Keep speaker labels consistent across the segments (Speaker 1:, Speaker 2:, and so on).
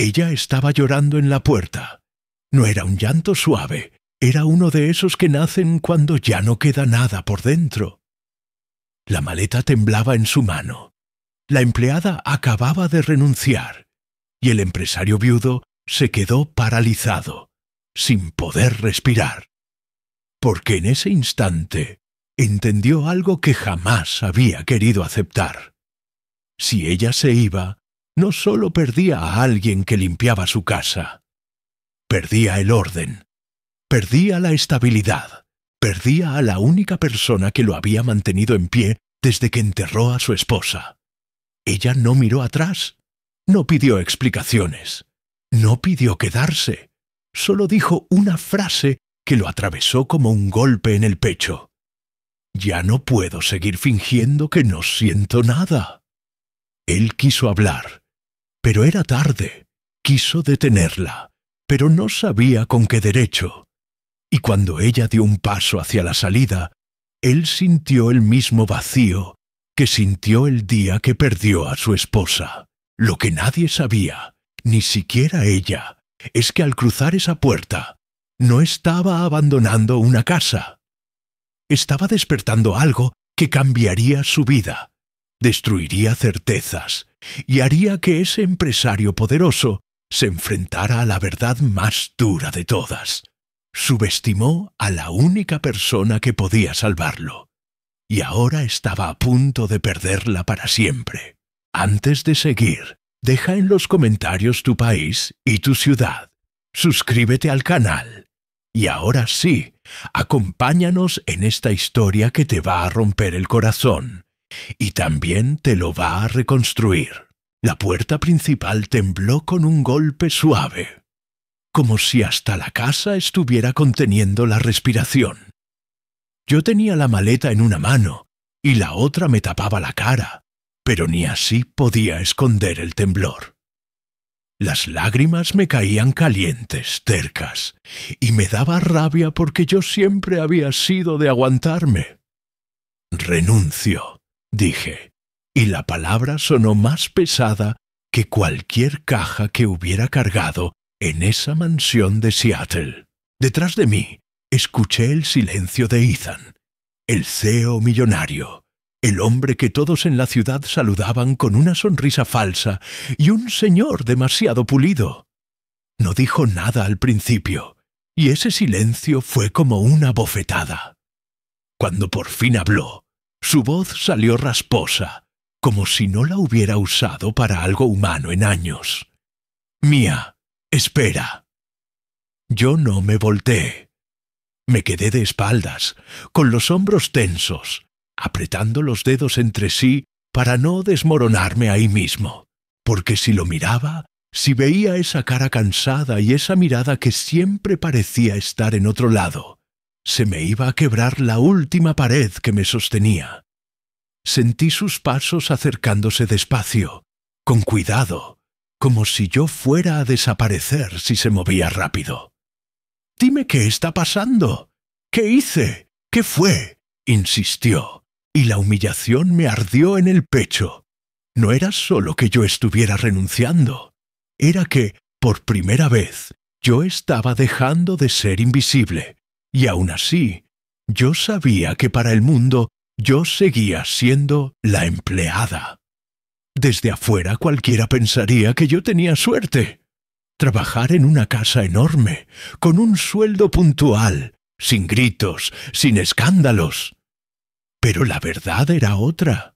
Speaker 1: Ella estaba llorando en la puerta. No era un llanto suave, era uno de esos que nacen cuando ya no queda nada por dentro. La maleta temblaba en su mano. La empleada acababa de renunciar, y el empresario viudo se quedó paralizado, sin poder respirar, porque en ese instante entendió algo que jamás había querido aceptar. Si ella se iba, no solo perdía a alguien que limpiaba su casa, perdía el orden, perdía la estabilidad, perdía a la única persona que lo había mantenido en pie desde que enterró a su esposa. Ella no miró atrás, no pidió explicaciones, no pidió quedarse, solo dijo una frase que lo atravesó como un golpe en el pecho. «Ya no puedo seguir fingiendo que no siento nada». Él quiso hablar, pero era tarde. Quiso detenerla, pero no sabía con qué derecho. Y cuando ella dio un paso hacia la salida, él sintió el mismo vacío que sintió el día que perdió a su esposa. Lo que nadie sabía, ni siquiera ella, es que al cruzar esa puerta, no estaba abandonando una casa. Estaba despertando algo que cambiaría su vida, destruiría certezas y haría que ese empresario poderoso se enfrentara a la verdad más dura de todas. Subestimó a la única persona que podía salvarlo, y ahora estaba a punto de perderla para siempre. Antes de seguir, deja en los comentarios tu país y tu ciudad. Suscríbete al canal. Y ahora sí, acompáñanos en esta historia que te va a romper el corazón y también te lo va a reconstruir. La puerta principal tembló con un golpe suave, como si hasta la casa estuviera conteniendo la respiración. Yo tenía la maleta en una mano y la otra me tapaba la cara, pero ni así podía esconder el temblor. Las lágrimas me caían calientes, tercas, y me daba rabia porque yo siempre había sido de aguantarme. «Renuncio», dije, y la palabra sonó más pesada que cualquier caja que hubiera cargado en esa mansión de Seattle. Detrás de mí, escuché el silencio de Ethan, el CEO millonario, el hombre que todos en la ciudad saludaban con una sonrisa falsa y un señor demasiado pulido. No dijo nada al principio, y ese silencio fue como una bofetada. Cuando por fin habló, su voz salió rasposa, como si no la hubiera usado para algo humano en años. «Mia, espera». Yo no me volteé. Me quedé de espaldas, con los hombros tensos, apretando los dedos entre sí para no desmoronarme ahí mismo, porque si lo miraba, si veía esa cara cansada y esa mirada que siempre parecía estar en otro lado, se me iba a quebrar la última pared que me sostenía. Sentí sus pasos acercándose despacio, con cuidado, como si yo fuera a desaparecer si se movía rápido. «Dime qué está pasando. ¿Qué hice? ¿Qué fue?», insistió, y la humillación me ardió en el pecho. No era solo que yo estuviera renunciando, era que, por primera vez, yo estaba dejando de ser invisible, y aún así, yo sabía que para el mundo yo seguía siendo la empleada. Desde afuera cualquiera pensaría que yo tenía suerte. Trabajar en una casa enorme, con un sueldo puntual, sin gritos, sin escándalos. Pero la verdad era otra,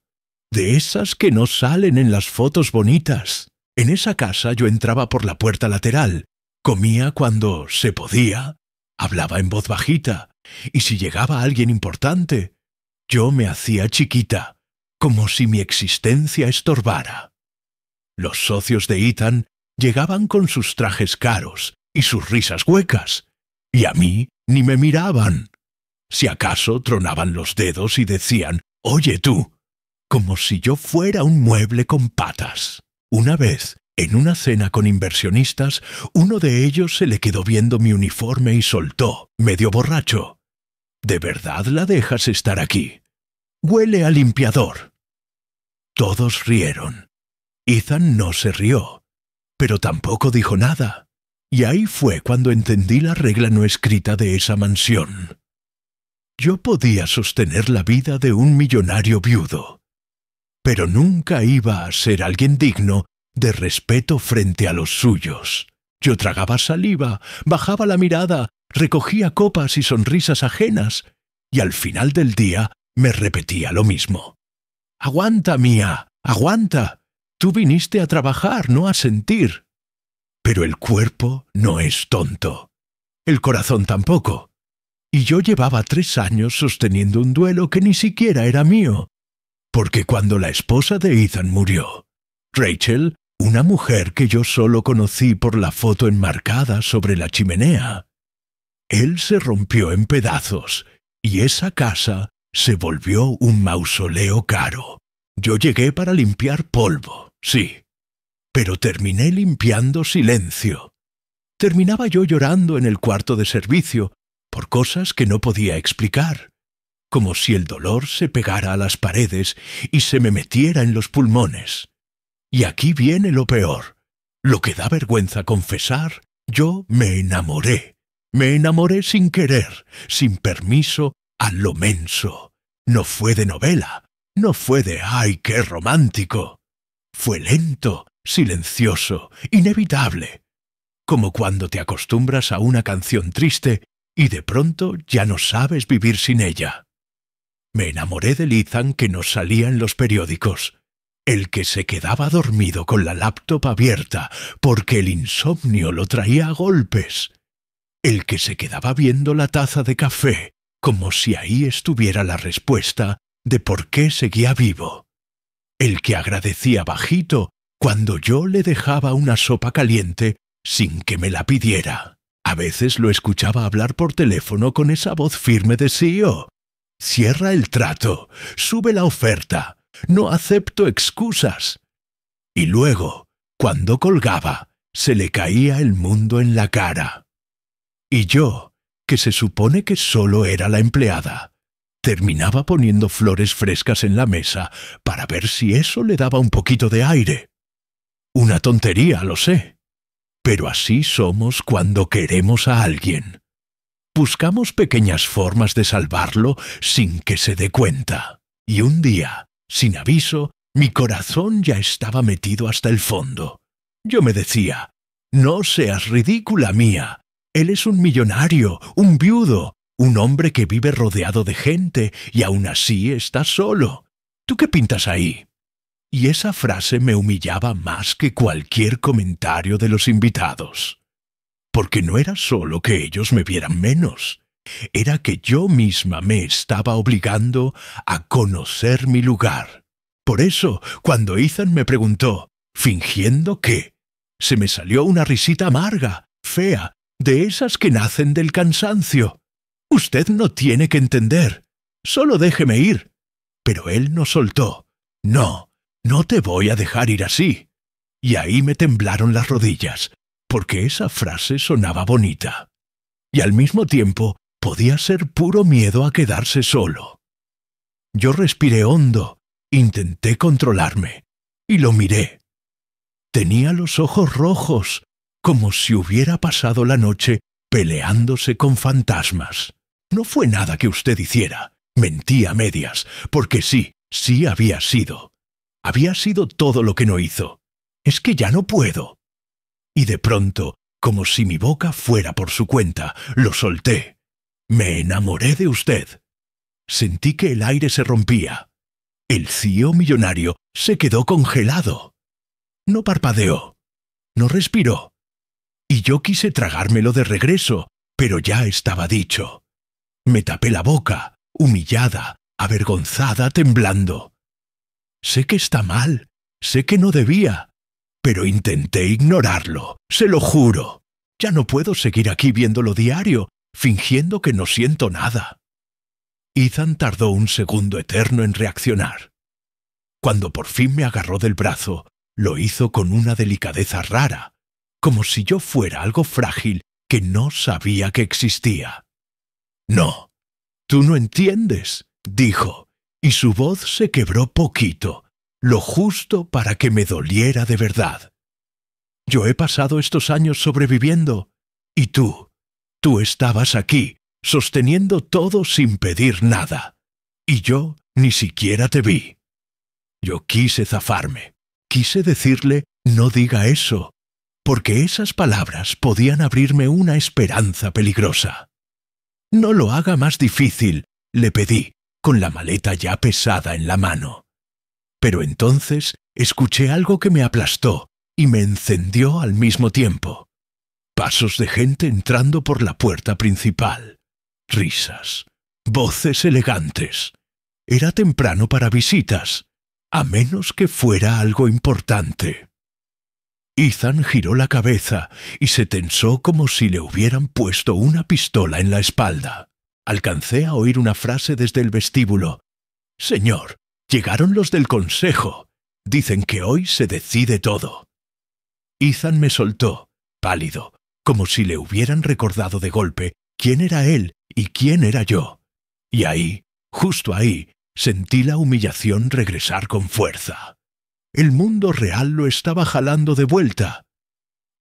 Speaker 1: de esas que no salen en las fotos bonitas. En esa casa yo entraba por la puerta lateral, comía cuando se podía, hablaba en voz bajita, y si llegaba alguien importante, yo me hacía chiquita, como si mi existencia estorbara. Los socios de Ethan llegaban con sus trajes caros y sus risas huecas, y a mí ni me miraban. Si acaso tronaban los dedos y decían «Oye tú», como si yo fuera un mueble con patas. Una vez, en una cena con inversionistas, uno de ellos se le quedó viendo mi uniforme y soltó, medio borracho: «¿De verdad la dejas estar aquí? Huele a limpiador». Todos rieron. Ethan no se rió. pero tampoco dijo nada. Y ahí fue cuando entendí la regla no escrita de esa mansión. Yo podía sostener la vida de un millonario viudo, pero nunca iba a ser alguien digno de respeto frente a los suyos. Yo tragaba saliva, bajaba la mirada, recogía copas y sonrisas ajenas, y al final del día me repetía lo mismo. «Aguanta, Mía, aguanta. Tú viniste a trabajar, no a sentir». Pero el cuerpo no es tonto. El corazón tampoco. Y yo llevaba 3 años sosteniendo un duelo que ni siquiera era mío. Porque cuando la esposa de Ethan murió, Rachel, una mujer que yo solo conocí por la foto enmarcada sobre la chimenea, él se rompió en pedazos y esa casa se volvió un mausoleo caro. Yo llegué para limpiar polvo, sí, pero terminé limpiando silencio. Terminaba yo llorando en el cuarto de servicio por cosas que no podía explicar, como si el dolor se pegara a las paredes y se me metiera en los pulmones. Y aquí viene lo peor, lo que da vergüenza confesar. Yo me enamoré. Me enamoré sin querer, sin permiso, a lo menso. No fue de novela, no fue de ¡ay, qué romántico! Fue lento, silencioso, inevitable. Como cuando te acostumbras a una canción triste y de pronto ya no sabes vivir sin ella. Me enamoré del Ethan que nos salía en los periódicos, el que se quedaba dormido con la laptop abierta porque el insomnio lo traía a golpes, el que se quedaba viendo la taza de café como si ahí estuviera la respuesta de por qué seguía vivo, el que agradecía bajito cuando yo le dejaba una sopa caliente sin que me la pidiera. A veces lo escuchaba hablar por teléfono con esa voz firme de CEO. «Cierra el trato, sube la oferta, no acepto excusas». Y luego, cuando colgaba, se le caía el mundo en la cara. Y yo, que se supone que solo era la empleada, terminaba poniendo flores frescas en la mesa para ver si eso le daba un poquito de aire. Una tontería, lo sé. Pero así somos cuando queremos a alguien. Buscamos pequeñas formas de salvarlo sin que se dé cuenta. Y un día, sin aviso, mi corazón ya estaba metido hasta el fondo. Yo me decía, «No seas ridícula, Mía. Él es un millonario, un viudo, un hombre que vive rodeado de gente y aún así está solo. ¿Tú qué pintas ahí?» Y esa frase me humillaba más que cualquier comentario de los invitados. Porque no era solo que ellos me vieran menos, era que yo misma me estaba obligando a conocer mi lugar. Por eso, cuando Ethan me preguntó, fingiendo que, se me salió una risita amarga, fea, de esas que nacen del cansancio. «Usted no tiene que entender, solo déjeme ir». Pero él no soltó. «No, no te voy a dejar ir así». Y ahí me temblaron las rodillas, porque esa frase sonaba bonita. Y al mismo tiempo podía ser puro miedo a quedarse solo. Yo respiré hondo, intenté controlarme, y lo miré. Tenía los ojos rojos, como si hubiera pasado la noche peleándose con fantasmas. No fue nada que usted hiciera. Mentí a medias, porque sí había sido. Había sido todo lo que no hizo. Es que ya no puedo. Y de pronto, como si mi boca fuera por su cuenta, lo solté. Me enamoré de usted. Sentí que el aire se rompía. El CEO millonario se quedó congelado. No parpadeó. No respiró. Y yo quise tragármelo de regreso, pero ya estaba dicho. Me tapé la boca, humillada, avergonzada, temblando. Sé que está mal, sé que no debía, pero intenté ignorarlo, se lo juro. Ya no puedo seguir aquí viéndolo diario, fingiendo que no siento nada. Ethan tardó un segundo eterno en reaccionar. Cuando por fin me agarró del brazo, lo hizo con una delicadeza rara, como si yo fuera algo frágil que no sabía que existía. «No, tú no entiendes», dijo, y su voz se quebró poquito, lo justo para que me doliera de verdad. Yo he pasado estos años sobreviviendo. Y tú estabas aquí, sosteniendo todo sin pedir nada. Y yo ni siquiera te vi. Yo quise zafarme. Quise decirle, no diga eso, porque esas palabras podían abrirme una esperanza peligrosa. No lo haga más difícil, le pedí, con la maleta ya pesada en la mano. Pero entonces escuché algo que me aplastó y me encendió al mismo tiempo. Pasos de gente entrando por la puerta principal. Risas. Voces elegantes. Era temprano para visitas, a menos que fuera algo importante. Ethan giró la cabeza y se tensó como si le hubieran puesto una pistola en la espalda. Alcancé a oír una frase desde el vestíbulo. «Señor, llegaron los del consejo. Dicen que hoy se decide todo». Ethan me soltó, pálido, como si le hubieran recordado de golpe quién era él y quién era yo. Y ahí, justo ahí, sentí la humillación regresar con fuerza. El mundo real lo estaba jalando de vuelta.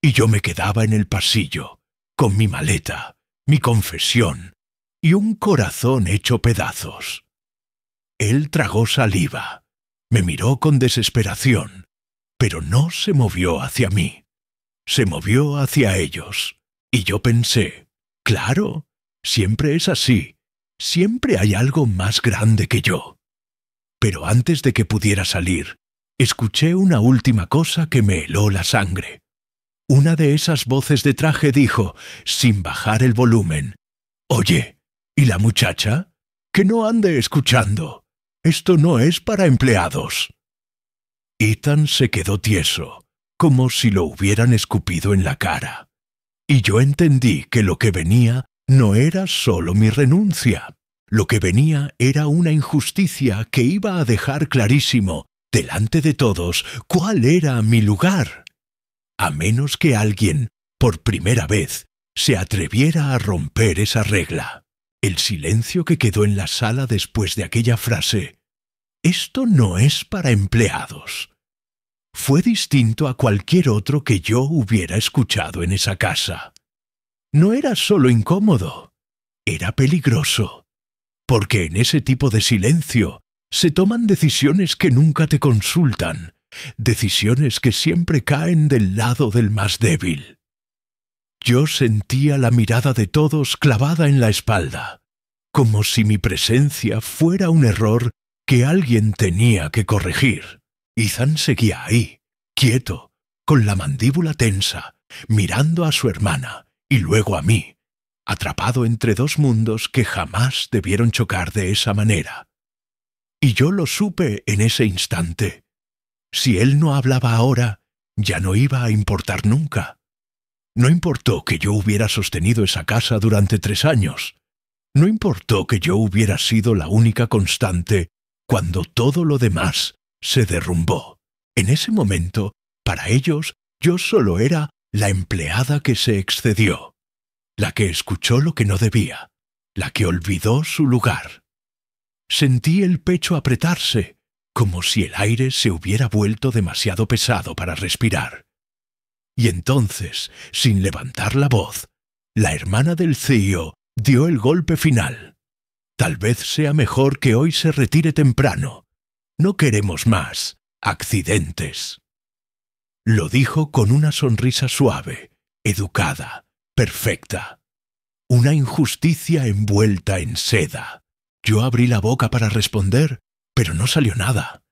Speaker 1: Y yo me quedaba en el pasillo, con mi maleta, mi confesión y un corazón hecho pedazos. Él tragó saliva, me miró con desesperación, pero no se movió hacia mí. Se movió hacia ellos. Y yo pensé, claro, siempre es así. Siempre hay algo más grande que yo. Pero antes de que pudiera salir, escuché una última cosa que me heló la sangre. Una de esas voces de traje dijo, sin bajar el volumen, «Oye, ¿y la muchacha? Que no ande escuchando. Esto no es para empleados». Ethan se quedó tieso, como si lo hubieran escupido en la cara. Y yo entendí que lo que venía no era solo mi renuncia. Lo que venía era una injusticia que iba a dejar clarísimo, delante de todos, cuál era mi lugar. A menos que alguien, por primera vez, se atreviera a romper esa regla. El silencio que quedó en la sala después de aquella frase, «Esto no es para empleados», fue distinto a cualquier otro que yo hubiera escuchado en esa casa. No era solo incómodo, era peligroso, porque en ese tipo de silencio se toman decisiones que nunca te consultan, decisiones que siempre caen del lado del más débil. Yo sentía la mirada de todos clavada en la espalda, como si mi presencia fuera un error que alguien tenía que corregir. Ethan seguía ahí, quieto, con la mandíbula tensa, mirando a su hermana y luego a mí, atrapado entre dos mundos que jamás debieron chocar de esa manera. Y yo lo supe en ese instante. Si él no hablaba ahora, ya no iba a importar nunca. No importó que yo hubiera sostenido esa casa durante 3 años. No importó que yo hubiera sido la única constante cuando todo lo demás se derrumbó. En ese momento, para ellos, yo solo era la empleada que se excedió, la que escuchó lo que no debía, la que olvidó su lugar. Sentí el pecho apretarse, como si el aire se hubiera vuelto demasiado pesado para respirar. Y entonces, sin levantar la voz, la hermana del CEO dio el golpe final. Tal vez sea mejor que hoy se retire temprano. No queremos más accidentes. Lo dijo con una sonrisa suave, educada, perfecta. Una injusticia envuelta en seda. Yo abrí la boca para responder, pero no salió nada.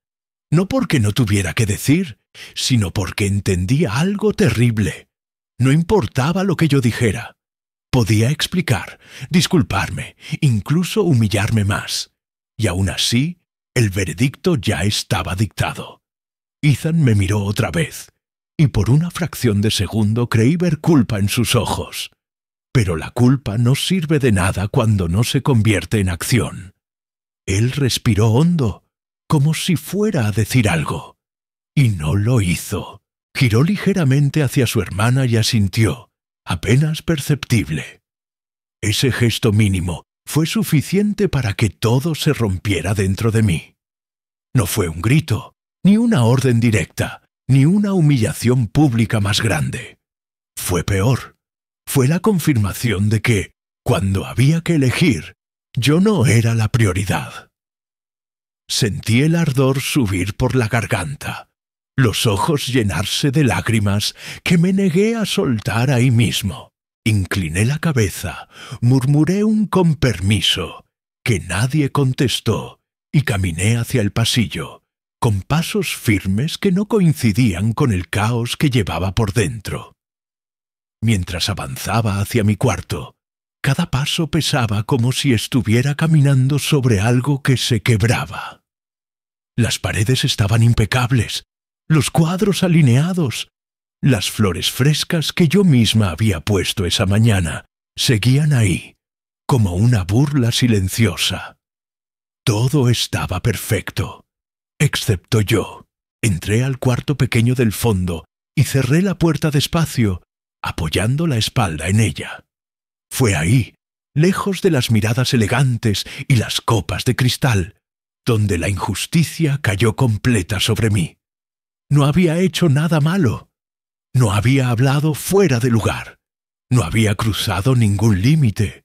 Speaker 1: No porque no tuviera que decir, sino porque entendía algo terrible. No importaba lo que yo dijera. Podía explicar, disculparme, incluso humillarme más. Y aún así, el veredicto ya estaba dictado. Ethan me miró otra vez, y por una fracción de segundo creí ver culpa en sus ojos. Pero la culpa no sirve de nada cuando no se convierte en acción. Él respiró hondo, como si fuera a decir algo. Y no lo hizo. Giró ligeramente hacia su hermana y asintió, apenas perceptible. Ese gesto mínimo fue suficiente para que todo se rompiera dentro de mí. No fue un grito, ni una orden directa, ni una humillación pública más grande. Fue peor. Fue la confirmación de que, cuando había que elegir, yo no era la prioridad. Sentí el ardor subir por la garganta, los ojos llenarse de lágrimas que me negué a soltar ahí mismo. Incliné la cabeza, murmuré un con permiso, que nadie contestó, y caminé hacia el pasillo, con pasos firmes que no coincidían con el caos que llevaba por dentro. Mientras avanzaba hacia mi cuarto, cada paso pesaba como si estuviera caminando sobre algo que se quebraba. Las paredes estaban impecables, los cuadros alineados, las flores frescas que yo misma había puesto esa mañana seguían ahí, como una burla silenciosa. Todo estaba perfecto, excepto yo. Entré al cuarto pequeño del fondo y cerré la puerta despacio, apoyando la espalda en ella. Fue ahí, lejos de las miradas elegantes y las copas de cristal, donde la injusticia cayó completa sobre mí. No había hecho nada malo. No había hablado fuera de lugar. No había cruzado ningún límite.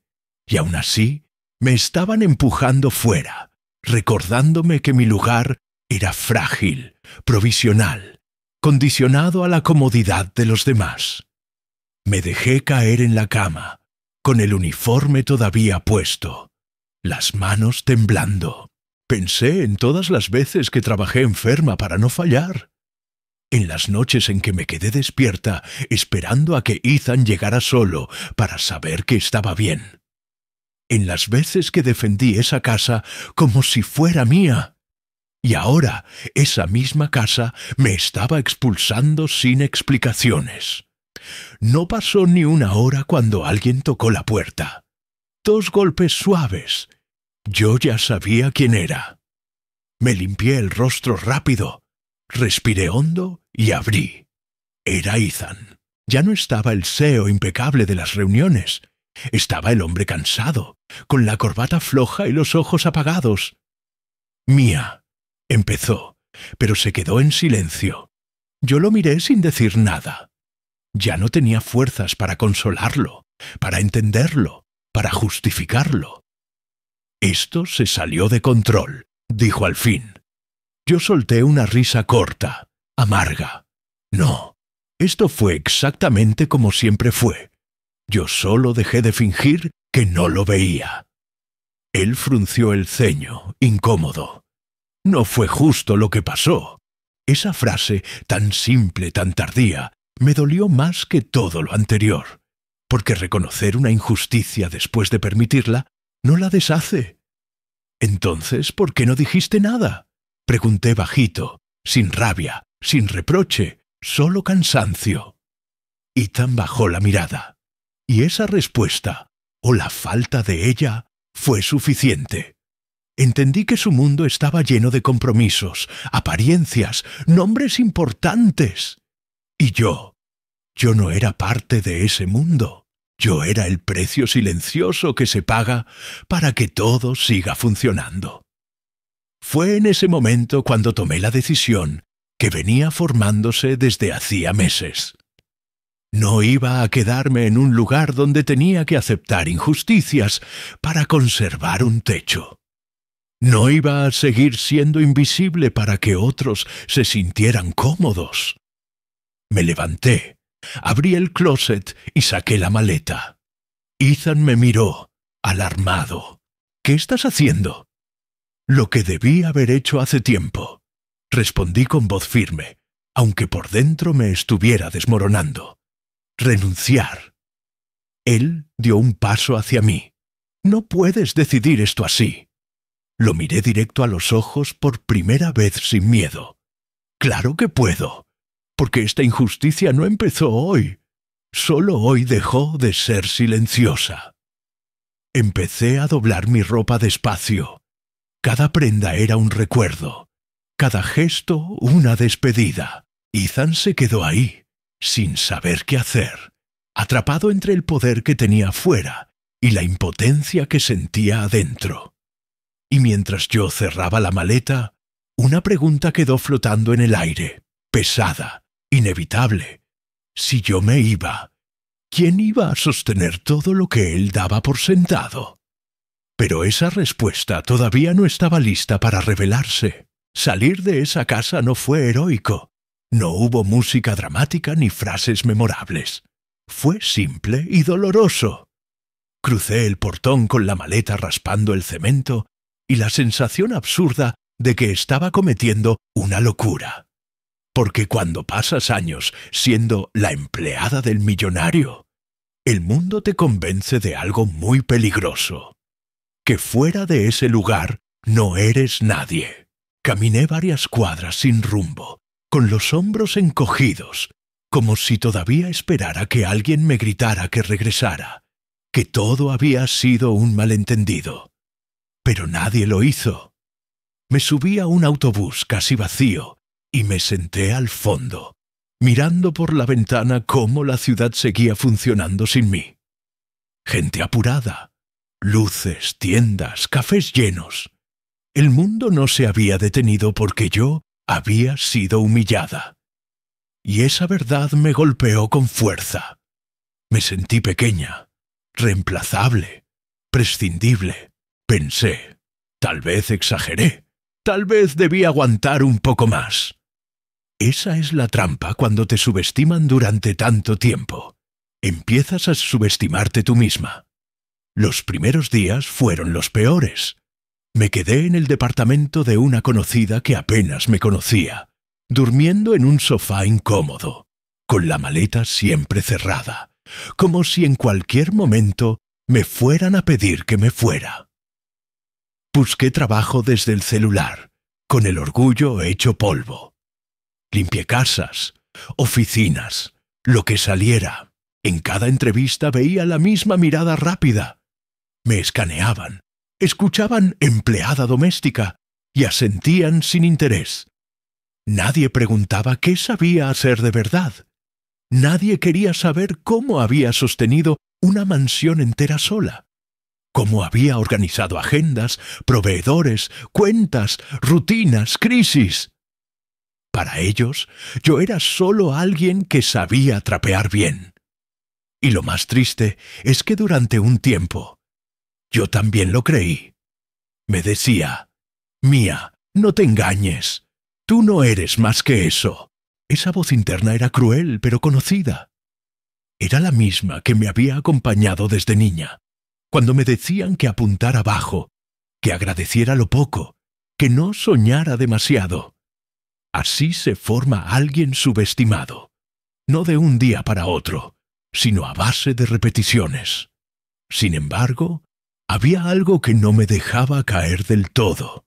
Speaker 1: Y aún así, me estaban empujando fuera, recordándome que mi lugar era frágil, provisional, condicionado a la comodidad de los demás. Me dejé caer en la cama, con el uniforme todavía puesto, las manos temblando. Pensé en todas las veces que trabajé enferma para no fallar. En las noches en que me quedé despierta esperando a que Ethan llegara solo para saber que estaba bien. En las veces que defendí esa casa como si fuera mía. Y ahora esa misma casa me estaba expulsando sin explicaciones. No pasó ni una hora cuando alguien tocó la puerta. 2 golpes suaves. Yo ya sabía quién era. Me limpié el rostro rápido. Respiré hondo y abrí. Era Ethan. Ya no estaba el seo impecable de las reuniones. Estaba el hombre cansado, con la corbata floja y los ojos apagados. «Mía», empezó, pero se quedó en silencio. Yo lo miré sin decir nada. Ya no tenía fuerzas para consolarlo, para entenderlo, para justificarlo. «Esto se salió de control», dijo al fin. Yo solté una risa corta, amarga. No, esto fue exactamente como siempre fue. Yo solo dejé de fingir que no lo veía. Él frunció el ceño, incómodo. No fue justo lo que pasó. Esa frase, tan simple, tan tardía, me dolió más que todo lo anterior, porque reconocer una injusticia después de permitirla no la deshace. Entonces, ¿por qué no dijiste nada?, pregunté bajito, sin rabia, sin reproche, solo cansancio. Ethan bajó la mirada, y esa respuesta, o la falta de ella, fue suficiente. Entendí que su mundo estaba lleno de compromisos, apariencias, nombres importantes. Y yo no era parte de ese mundo. Yo era el precio silencioso que se paga para que todo siga funcionando. Fue en ese momento cuando tomé la decisión que venía formándose desde hacía meses. No iba a quedarme en un lugar donde tenía que aceptar injusticias para conservar un techo. No iba a seguir siendo invisible para que otros se sintieran cómodos. Me levanté, abrí el closet y saqué la maleta. Ethan me miró, alarmado. «¿Qué estás haciendo?» «Lo que debí haber hecho hace tiempo», respondí con voz firme, aunque por dentro me estuviera desmoronando. «Renunciar». Él dio un paso hacia mí. «No puedes decidir esto así». Lo miré directo a los ojos por primera vez sin miedo. «Claro que puedo, porque esta injusticia no empezó hoy. Solo hoy dejó de ser silenciosa». Empecé a doblar mi ropa despacio. Cada prenda era un recuerdo, cada gesto una despedida. Ethan se quedó ahí, sin saber qué hacer, atrapado entre el poder que tenía fuera y la impotencia que sentía adentro. Y mientras yo cerraba la maleta, una pregunta quedó flotando en el aire. pesada, inevitable. Si yo me iba, ¿quién iba a sostener todo lo que él daba por sentado? Pero esa respuesta todavía no estaba lista para revelarse. Salir de esa casa no fue heroico. No hubo música dramática ni frases memorables. Fue simple y doloroso. Crucé el portón con la maleta raspando el cemento y la sensación absurda de que estaba cometiendo una locura. Porque cuando pasas años siendo la empleada del millonario, el mundo te convence de algo muy peligroso. Que fuera de ese lugar no eres nadie. Caminé varias cuadras sin rumbo, con los hombros encogidos, como si todavía esperara que alguien me gritara que regresara, que todo había sido un malentendido. Pero nadie lo hizo. Me subí a un autobús casi vacío y me senté al fondo, mirando por la ventana cómo la ciudad seguía funcionando sin mí. Gente apurada, luces, tiendas, cafés llenos. El mundo no se había detenido porque yo había sido humillada. Y esa verdad me golpeó con fuerza. Me sentí pequeña, reemplazable, prescindible. Pensé, tal vez exageré, tal vez debí aguantar un poco más. Esa es la trampa cuando te subestiman durante tanto tiempo. Empiezas a subestimarte tú misma. Los primeros días fueron los peores. Me quedé en el departamento de una conocida que apenas me conocía, durmiendo en un sofá incómodo, con la maleta siempre cerrada, como si en cualquier momento me fueran a pedir que me fuera. Busqué trabajo desde el celular, con el orgullo hecho polvo. Limpié casas, oficinas, lo que saliera. En cada entrevista veía la misma mirada rápida. Me escaneaban, escuchaban empleada doméstica y asentían sin interés. Nadie preguntaba qué sabía hacer de verdad. Nadie quería saber cómo había sostenido una mansión entera sola, cómo había organizado agendas, proveedores, cuentas, rutinas, crisis. Para ellos, yo era solo alguien que sabía trapear bien. Y lo más triste es que durante un tiempo, yo también lo creí. Me decía, Mía, no te engañes. Tú no eres más que eso. Esa voz interna era cruel, pero conocida. Era la misma que me había acompañado desde niña, cuando me decían que apuntara bajo, que agradeciera lo poco, que no soñara demasiado. Así se forma alguien subestimado, no de un día para otro, sino a base de repeticiones. Sin embargo, había algo que no me dejaba caer del todo.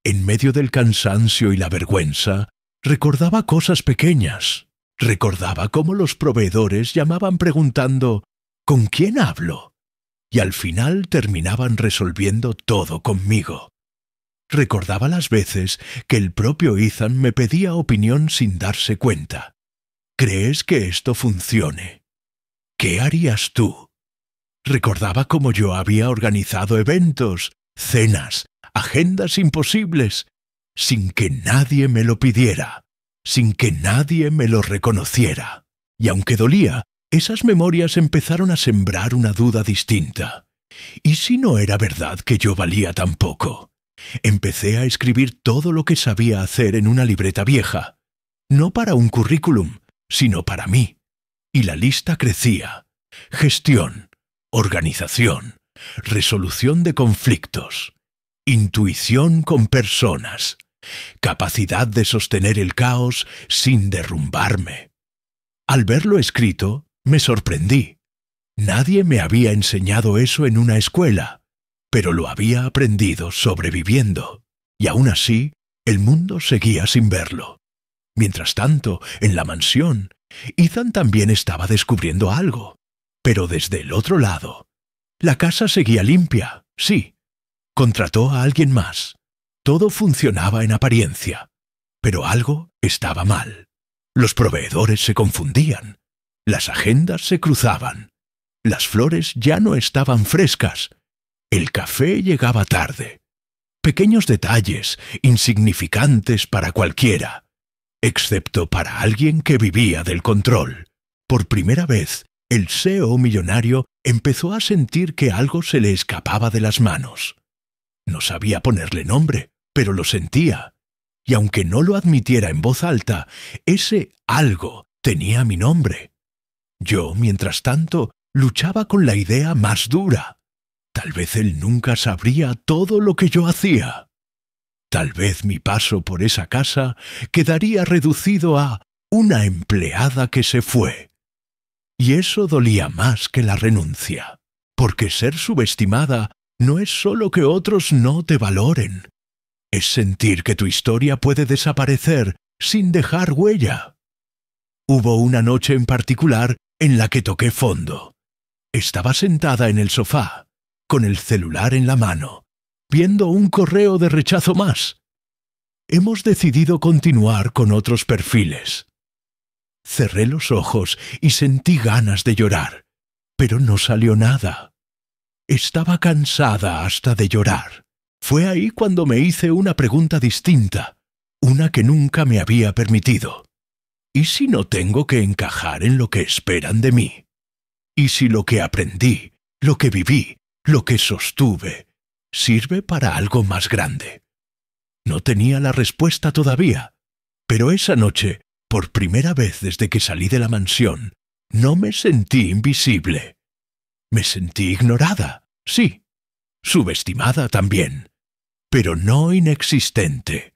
Speaker 1: En medio del cansancio y la vergüenza, recordaba cosas pequeñas. Recordaba cómo los proveedores llamaban preguntando ¿con quién hablo? Y al final terminaban resolviendo todo conmigo. Recordaba las veces que el propio Ethan me pedía opinión sin darse cuenta. ¿Crees que esto funcione? ¿Qué harías tú? Recordaba cómo yo había organizado eventos, cenas, agendas imposibles, sin que nadie me lo pidiera, sin que nadie me lo reconociera. Y aunque dolía, esas memorias empezaron a sembrar una duda distinta. ¿Y si no era verdad que yo valía tan poco? Empecé a escribir todo lo que sabía hacer en una libreta vieja, no para un currículum, sino para mí. Y la lista crecía. Gestión, organización, resolución de conflictos, intuición con personas, capacidad de sostener el caos sin derrumbarme. Al verlo escrito, me sorprendí. Nadie me había enseñado eso en una escuela, pero lo había aprendido sobreviviendo, y aún así, el mundo seguía sin verlo. Mientras tanto, en la mansión, Ethan también estaba descubriendo algo, pero desde el otro lado. La casa seguía limpia, sí. Contrató a alguien más. Todo funcionaba en apariencia, pero algo estaba mal. Los proveedores se confundían, las agendas se cruzaban, las flores ya no estaban frescas, el café llegaba tarde. Pequeños detalles, insignificantes para cualquiera, excepto para alguien que vivía del control. Por primera vez, el CEO millonario empezó a sentir que algo se le escapaba de las manos. No sabía ponerle nombre, pero lo sentía. Y aunque no lo admitiera en voz alta, ese algo tenía mi nombre. Yo, mientras tanto, luchaba con la idea más dura. Tal vez él nunca sabría todo lo que yo hacía. Tal vez mi paso por esa casa quedaría reducido a una empleada que se fue. Y eso dolía más que la renuncia, porque ser subestimada no es solo que otros no te valoren. Es sentir que tu historia puede desaparecer sin dejar huella. Hubo una noche en particular en la que toqué fondo. Estaba sentada en el sofá, con el celular en la mano, viendo un correo de rechazo más. Hemos decidido continuar con otros perfiles. Cerré los ojos y sentí ganas de llorar, pero no salió nada. Estaba cansada hasta de llorar. Fue ahí cuando me hice una pregunta distinta, una que nunca me había permitido. ¿Y si no tengo que encajar en lo que esperan de mí? ¿Y si lo que aprendí, lo que viví, lo que sostuve, sirve para algo más grande? No tenía la respuesta todavía, pero esa noche, por primera vez desde que salí de la mansión, no me sentí invisible. Me sentí ignorada, sí, subestimada también, pero no inexistente.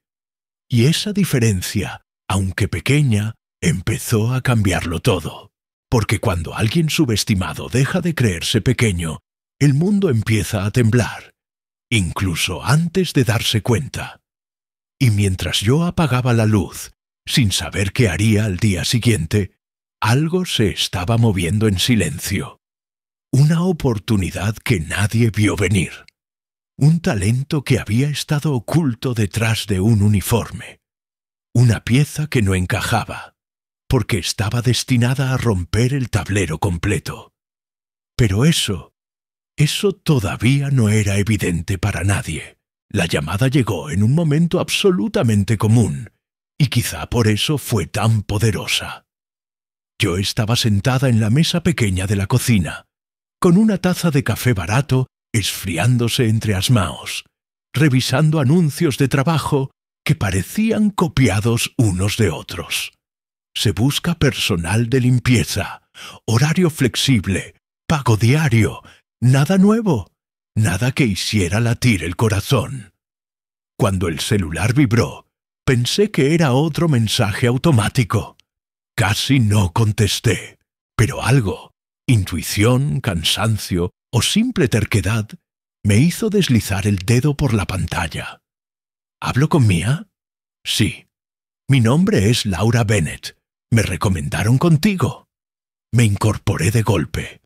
Speaker 1: Y esa diferencia, aunque pequeña, empezó a cambiarlo todo. Porque cuando alguien subestimado deja de creerse pequeño, el mundo empieza a temblar, incluso antes de darse cuenta. Y mientras yo apagaba la luz, sin saber qué haría al día siguiente, algo se estaba moviendo en silencio. Una oportunidad que nadie vio venir. Un talento que había estado oculto detrás de un uniforme. Una pieza que no encajaba, porque estaba destinada a romper el tablero completo. Pero eso todavía no era evidente para nadie. La llamada llegó en un momento absolutamente común, y quizá por eso fue tan poderosa. Yo estaba sentada en la mesa pequeña de la cocina, con una taza de café barato esfriándose entre asmaos, revisando anuncios de trabajo que parecían copiados unos de otros. Se busca personal de limpieza, horario flexible, pago diario, nada nuevo, nada que hiciera latir el corazón. Cuando el celular vibró, pensé que era otro mensaje automático. Casi no contesté, pero algo, intuición, cansancio o simple terquedad, me hizo deslizar el dedo por la pantalla. ¿Hablo con Mia? Sí. Mi nombre es Laura Bennett. Me recomendaron contigo. Me incorporé de golpe.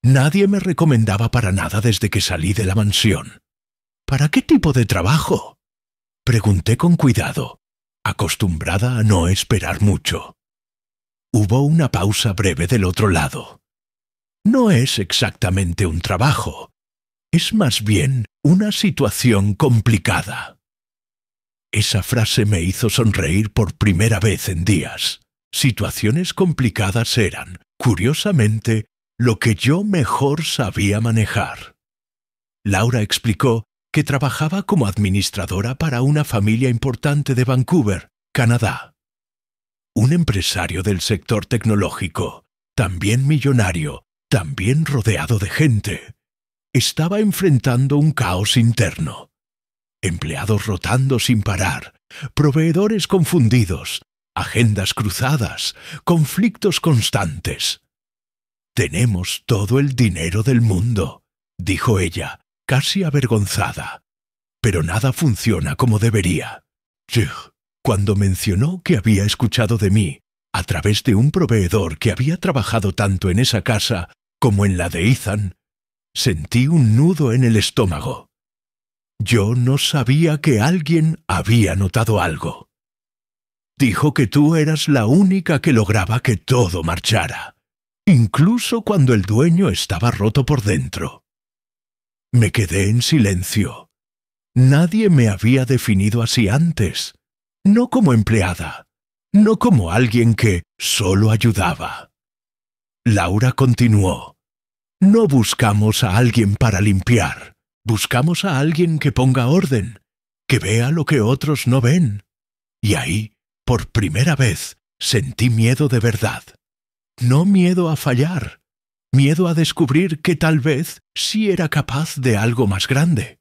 Speaker 1: Nadie me recomendaba para nada desde que salí de la mansión. ¿Para qué tipo de trabajo? Pregunté con cuidado, acostumbrada a no esperar mucho. Hubo una pausa breve del otro lado. No es exactamente un trabajo. Es más bien una situación complicada. Esa frase me hizo sonreír por primera vez en días. Situaciones complicadas eran, curiosamente, lo que yo mejor sabía manejar. Laura explicó que trabajaba como administradora para una familia importante de Vancouver, Canadá. Un empresario del sector tecnológico, también millonario, también rodeado de gente, estaba enfrentando un caos interno. Empleados rotando sin parar, proveedores confundidos, agendas cruzadas, conflictos constantes. «Tenemos todo el dinero del mundo», dijo ella, casi avergonzada. «Pero nada funciona como debería». Cuando mencionó que había escuchado de mí, a través de un proveedor que había trabajado tanto en esa casa como en la de Ethan, sentí un nudo en el estómago. Yo no sabía que alguien había notado algo. Dijo que tú eras la única que lograba que todo marchara, incluso cuando el dueño estaba roto por dentro. Me quedé en silencio. Nadie me había definido así antes, no como empleada, no como alguien que solo ayudaba. Laura continuó. No buscamos a alguien para limpiar, buscamos a alguien que ponga orden, que vea lo que otros no ven. Y ahí, por primera vez, sentí miedo de verdad. No miedo a fallar, miedo a descubrir que tal vez sí era capaz de algo más grande.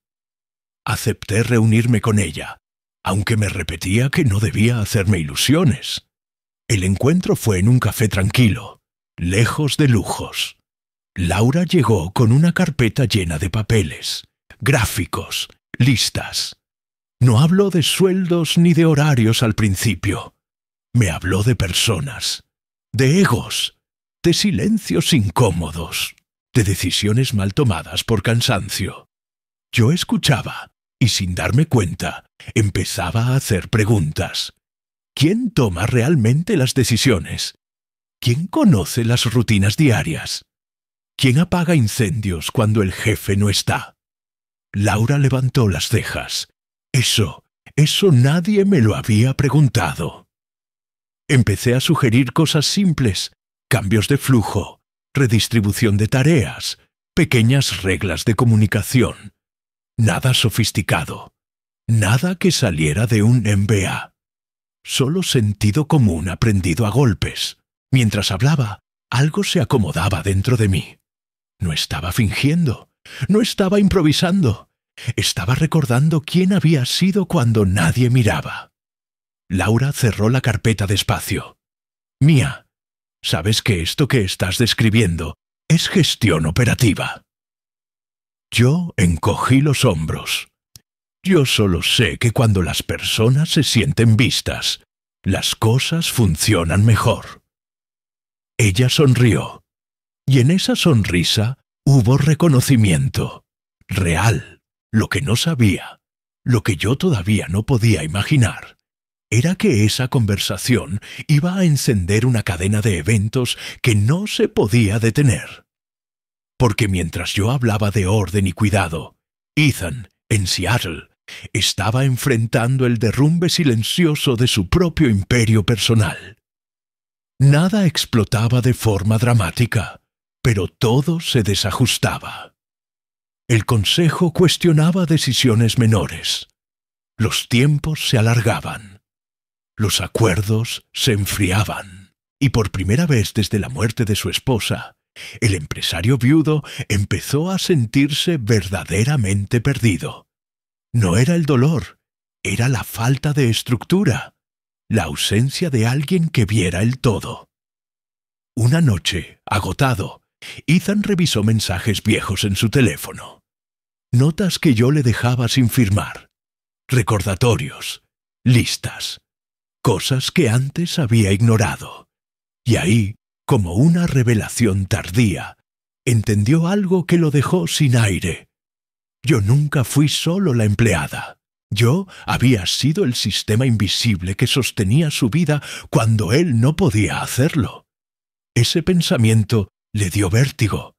Speaker 1: Acepté reunirme con ella, aunque me repetía que no debía hacerme ilusiones. El encuentro fue en un café tranquilo, lejos de lujos. Laura llegó con una carpeta llena de papeles, gráficos, listas. No habló de sueldos ni de horarios al principio. Me habló de personas, de egos, de silencios incómodos, de decisiones mal tomadas por cansancio. Yo escuchaba y sin darme cuenta empezaba a hacer preguntas. ¿Quién toma realmente las decisiones? ¿Quién conoce las rutinas diarias? ¿Quién apaga incendios cuando el jefe no está? Laura levantó las cejas. Eso nadie me lo había preguntado. Empecé a sugerir cosas simples, cambios de flujo, redistribución de tareas, pequeñas reglas de comunicación. Nada sofisticado, nada que saliera de un MBA. Solo sentido común aprendido a golpes. Mientras hablaba, algo se acomodaba dentro de mí. No estaba fingiendo, no estaba improvisando. Estaba recordando quién había sido cuando nadie miraba. Laura cerró la carpeta despacio. Mía, sabes que esto que estás describiendo es gestión operativa. Yo encogí los hombros. Yo solo sé que cuando las personas se sienten vistas, las cosas funcionan mejor. Ella sonrió, y en esa sonrisa hubo reconocimiento, real. Lo que no sabía, lo que yo todavía no podía imaginar, era que esa conversación iba a encender una cadena de eventos que no se podía detener. Porque mientras yo hablaba de orden y cuidado, Ethan, en Seattle, estaba enfrentando el derrumbe silencioso de su propio imperio personal. Nada explotaba de forma dramática, pero todo se desajustaba. El consejo cuestionaba decisiones menores. Los tiempos se alargaban. Los acuerdos se enfriaban. Y por primera vez desde la muerte de su esposa, el empresario viudo empezó a sentirse verdaderamente perdido. No era el dolor, era la falta de estructura, la ausencia de alguien que viera el todo. Una noche, agotado, Ethan revisó mensajes viejos en su teléfono. Notas que yo le dejaba sin firmar. Recordatorios, listas, cosas que antes había ignorado. Y ahí, como una revelación tardía, entendió algo que lo dejó sin aire. Yo nunca fui solo la empleada. Yo había sido el sistema invisible que sostenía su vida cuando él no podía hacerlo. Ese pensamiento le dio vértigo,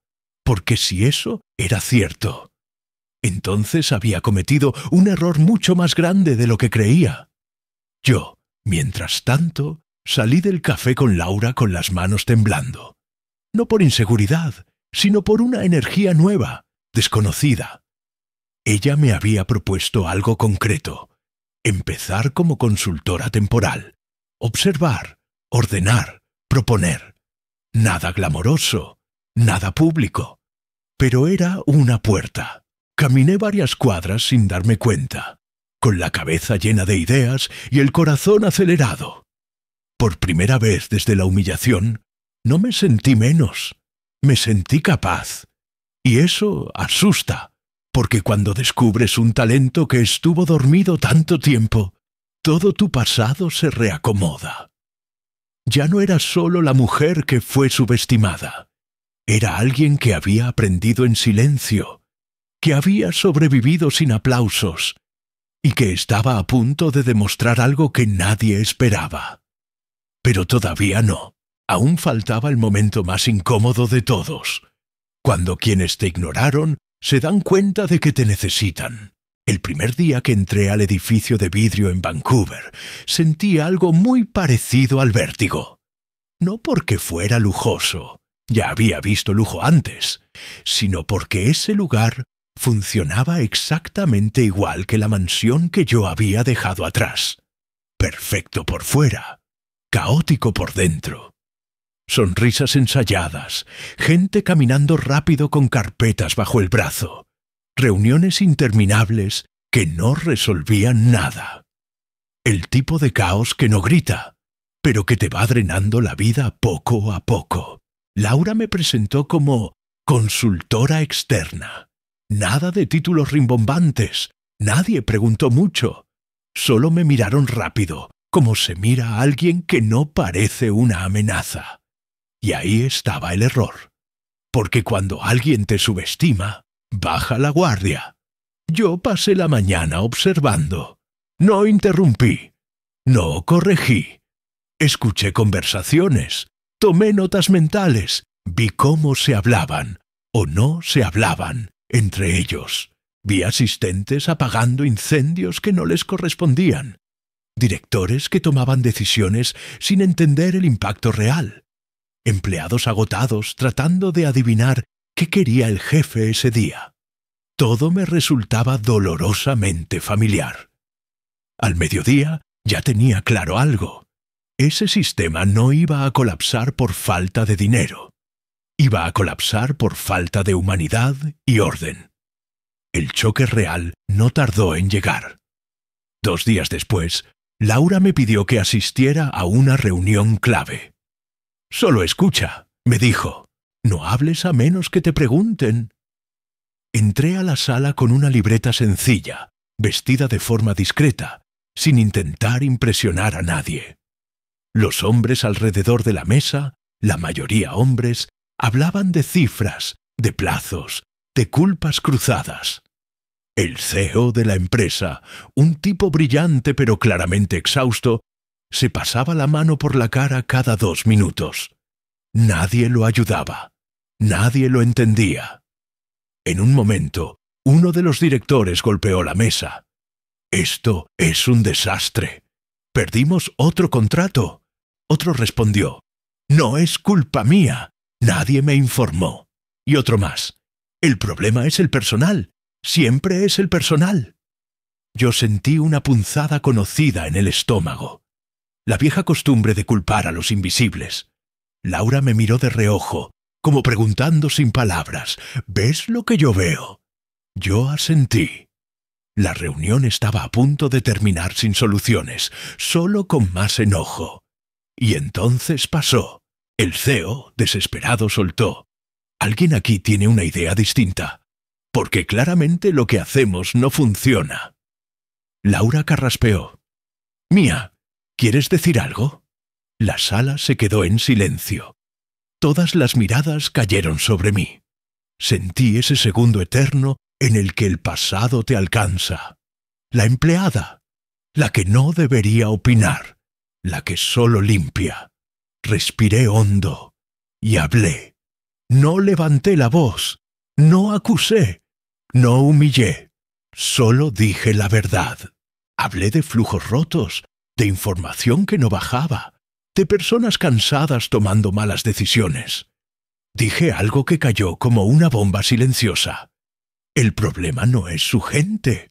Speaker 1: porque si eso era cierto, entonces había cometido un error mucho más grande de lo que creía. Yo, mientras tanto, salí del café con Laura con las manos temblando. No por inseguridad, sino por una energía nueva, desconocida. Ella me había propuesto algo concreto: empezar como consultora temporal, observar, ordenar, proponer. Nada glamoroso, nada público, pero era una puerta. Caminé varias cuadras sin darme cuenta, con la cabeza llena de ideas y el corazón acelerado. Por primera vez desde la humillación, no me sentí menos, me sentí capaz. Y eso asusta, porque cuando descubres un talento que estuvo dormido tanto tiempo, todo tu pasado se reacomoda. Ya no era solo la mujer que fue subestimada. Era alguien que había aprendido en silencio, que había sobrevivido sin aplausos y que estaba a punto de demostrar algo que nadie esperaba. Pero todavía no. Aún faltaba el momento más incómodo de todos, cuando quienes te ignoraron se dan cuenta de que te necesitan. El primer día que entré al edificio de vidrio en Vancouver, sentí algo muy parecido al vértigo. No porque fuera lujoso, ya había visto lujo antes, sino porque ese lugar funcionaba exactamente igual que la mansión que yo había dejado atrás. Perfecto por fuera, caótico por dentro. Sonrisas ensayadas, gente caminando rápido con carpetas bajo el brazo, reuniones interminables que no resolvían nada. El tipo de caos que no grita, pero que te va drenando la vida poco a poco. Laura me presentó como consultora externa. Nada de títulos rimbombantes, nadie preguntó mucho. Solo me miraron rápido, como se mira a alguien que no parece una amenaza. Y ahí estaba el error. Porque cuando alguien te subestima, baja la guardia. Yo pasé la mañana observando. No interrumpí. No corregí. Escuché conversaciones. Tomé notas mentales. Vi cómo se hablaban, o no se hablaban, entre ellos. Vi asistentes apagando incendios que no les correspondían. Directores que tomaban decisiones sin entender el impacto real. Empleados agotados tratando de adivinar qué quería el jefe ese día. Todo me resultaba dolorosamente familiar. Al mediodía ya tenía claro algo. Ese sistema no iba a colapsar por falta de dinero. Iba a colapsar por falta de humanidad y orden. El choque real no tardó en llegar. 2 días después, Laura me pidió que asistiera a una reunión clave. «Solo escucha», me dijo. «No hables a menos que te pregunten». Entré a la sala con una libreta sencilla, vestida de forma discreta, sin intentar impresionar a nadie. Los hombres alrededor de la mesa, la mayoría hombres, hablaban de cifras, de plazos, de culpas cruzadas. El CEO de la empresa, un tipo brillante pero claramente exhausto, se pasaba la mano por la cara cada 2 minutos. Nadie lo ayudaba. Nadie lo entendía. En un momento, uno de los directores golpeó la mesa. «Esto es un desastre. Perdimos otro contrato». Otro respondió: «No es culpa mía. Nadie me informó». Y otro más: «El problema es el personal. Siempre es el personal». Yo sentí una punzada conocida en el estómago. La vieja costumbre de culpar a los invisibles. Laura me miró de reojo, como preguntando sin palabras: «¿Ves lo que yo veo?». Yo asentí. La reunión estaba a punto de terminar sin soluciones, solo con más enojo. Y entonces pasó. El CEO, desesperado, soltó: «Alguien aquí tiene una idea distinta, porque claramente lo que hacemos no funciona». Laura carraspeó: «Mía, ¿quieres decir algo?». La sala se quedó en silencio. Todas las miradas cayeron sobre mí. Sentí ese segundo eterno en el que el pasado te alcanza. La empleada, la que no debería opinar, la que solo limpia. Respiré hondo y hablé. No levanté la voz, no acusé, no humillé. Solo dije la verdad. Hablé de flujos rotos, de información que no bajaba, de personas cansadas tomando malas decisiones. Dije algo que cayó como una bomba silenciosa. El problema no es su gente.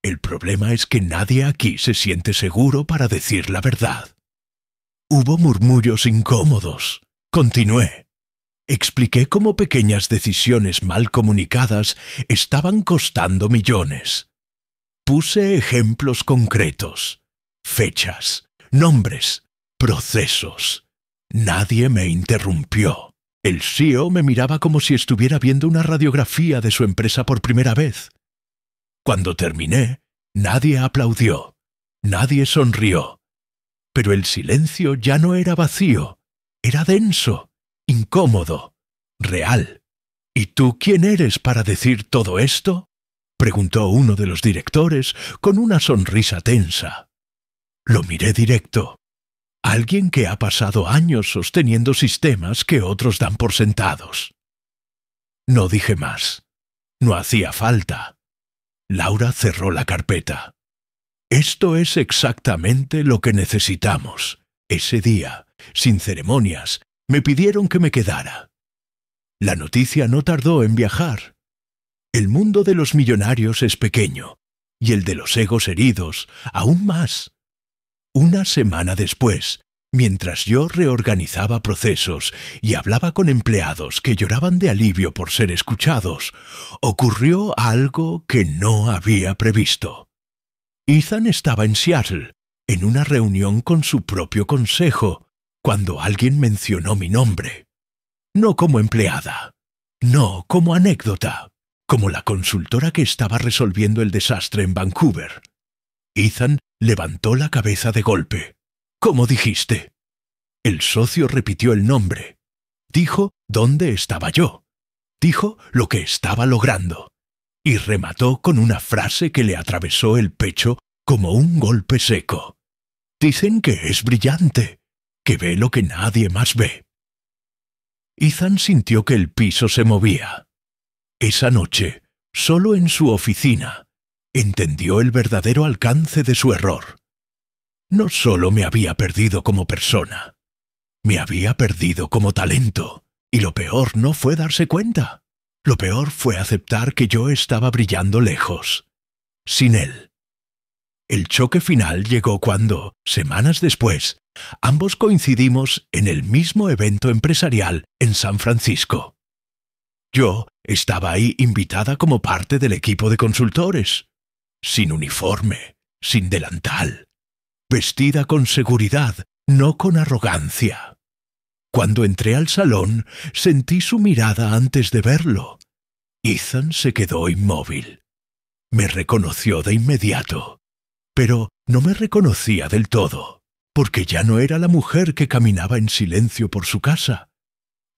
Speaker 1: El problema es que nadie aquí se siente seguro para decir la verdad. Hubo murmullos incómodos. Continué. Expliqué cómo pequeñas decisiones mal comunicadas estaban costando millones. Puse ejemplos concretos, fechas, nombres, procesos. Nadie me interrumpió. El CEO me miraba como si estuviera viendo una radiografía de su empresa por primera vez. Cuando terminé, nadie aplaudió, nadie sonrió. Pero el silencio ya no era vacío, era denso, incómodo, real. «¿Y tú quién eres para decir todo esto?», preguntó uno de los directores con una sonrisa tensa. Lo miré directo. Alguien que ha pasado años sosteniendo sistemas que otros dan por sentados. No dije más. No hacía falta. Laura cerró la carpeta. Esto es exactamente lo que necesitamos. Ese día, sin ceremonias, me pidieron que me quedara. La noticia no tardó en viajar. El mundo de los millonarios es pequeño, y el de los egos heridos aún más. Una semana después, mientras yo reorganizaba procesos y hablaba con empleados que lloraban de alivio por ser escuchados, ocurrió algo que no había previsto. Ethan estaba en Seattle, en una reunión con su propio consejo, cuando alguien mencionó mi nombre. No como empleada, no como anécdota, como la consultora que estaba resolviendo el desastre en Vancouver. Ethan levantó la cabeza de golpe. ¿Cómo dijiste? El socio repitió el nombre. Dijo dónde estaba yo. Dijo lo que estaba logrando. Y remató con una frase que le atravesó el pecho como un golpe seco. Dicen que es brillante, que ve lo que nadie más ve. Ethan sintió que el piso se movía. Esa noche, solo en su oficina, entendió el verdadero alcance de su error. No solo me había perdido como persona, me había perdido como talento, y lo peor no fue darse cuenta. Lo peor fue aceptar que yo estaba brillando lejos, sin él. El choque final llegó cuando, semanas después, ambos coincidimos en el mismo evento empresarial en San Francisco. Yo estaba ahí invitada como parte del equipo de consultores, sin uniforme, sin delantal, vestida con seguridad, no con arrogancia. Cuando entré al salón, sentí su mirada antes de verlo. Ethan se quedó inmóvil. Me reconoció de inmediato, pero no me reconocía del todo, porque ya no era la mujer que caminaba en silencio por su casa.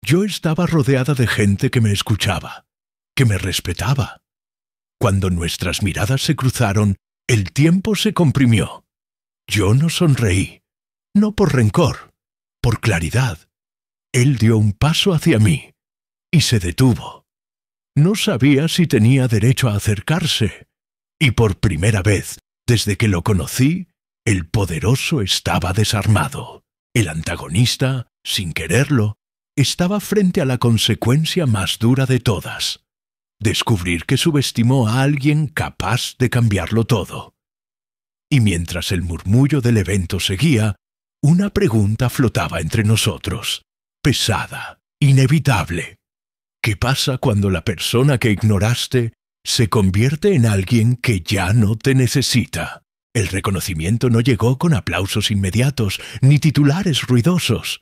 Speaker 1: Yo estaba rodeada de gente que me escuchaba, que me respetaba. Cuando nuestras miradas se cruzaron, el tiempo se comprimió. Yo no sonreí, no por rencor, por claridad. Él dio un paso hacia mí y se detuvo. No sabía si tenía derecho a acercarse, y por primera vez, desde que lo conocí, el poderoso estaba desarmado. El antagonista, sin quererlo, estaba frente a la consecuencia más dura de todas: descubrir que subestimó a alguien capaz de cambiarlo todo. Y mientras el murmullo del evento seguía, una pregunta flotaba entre nosotros, pesada, inevitable. ¿Qué pasa cuando la persona que ignoraste se convierte en alguien que ya no te necesita? El reconocimiento no llegó con aplausos inmediatos ni titulares ruidosos.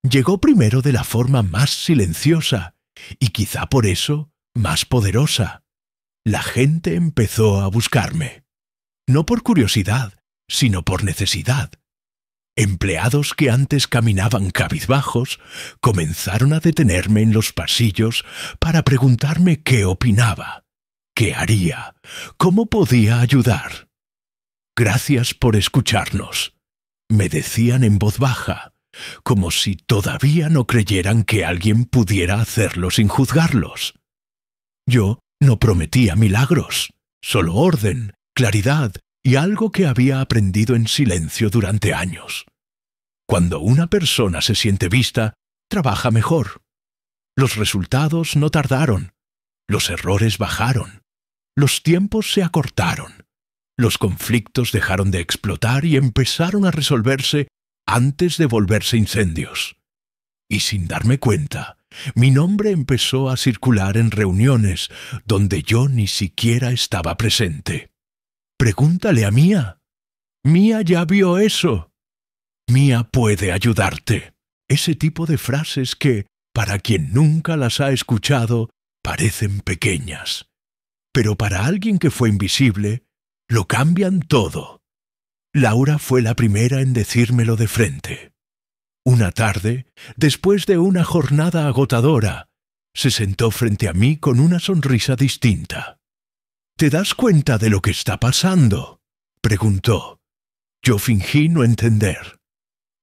Speaker 1: Llegó primero de la forma más silenciosa y quizá por eso más poderosa. La gente empezó a buscarme. No por curiosidad, sino por necesidad. Empleados que antes caminaban cabizbajos comenzaron a detenerme en los pasillos para preguntarme qué opinaba, qué haría, cómo podía ayudar. «Gracias por escucharnos», me decían en voz baja, como si todavía no creyeran que alguien pudiera hacerlo sin juzgarlos. Yo no prometía milagros, solo orden, claridad y algo que había aprendido en silencio durante años. Cuando una persona se siente vista, trabaja mejor. Los resultados no tardaron, los errores bajaron, los tiempos se acortaron, los conflictos dejaron de explotar y empezaron a resolverse antes de volverse incendios. Y sin darme cuenta, mi nombre empezó a circular en reuniones donde yo ni siquiera estaba presente. Pregúntale a Mia. Mia ya vio eso. Mia puede ayudarte. Ese tipo de frases que, para quien nunca las ha escuchado, parecen pequeñas. Pero para alguien que fue invisible, lo cambian todo. Laura fue la primera en decírmelo de frente. Una tarde, después de una jornada agotadora, se sentó frente a mí con una sonrisa distinta. «¿Te das cuenta de lo que está pasando?», preguntó. Yo fingí no entender.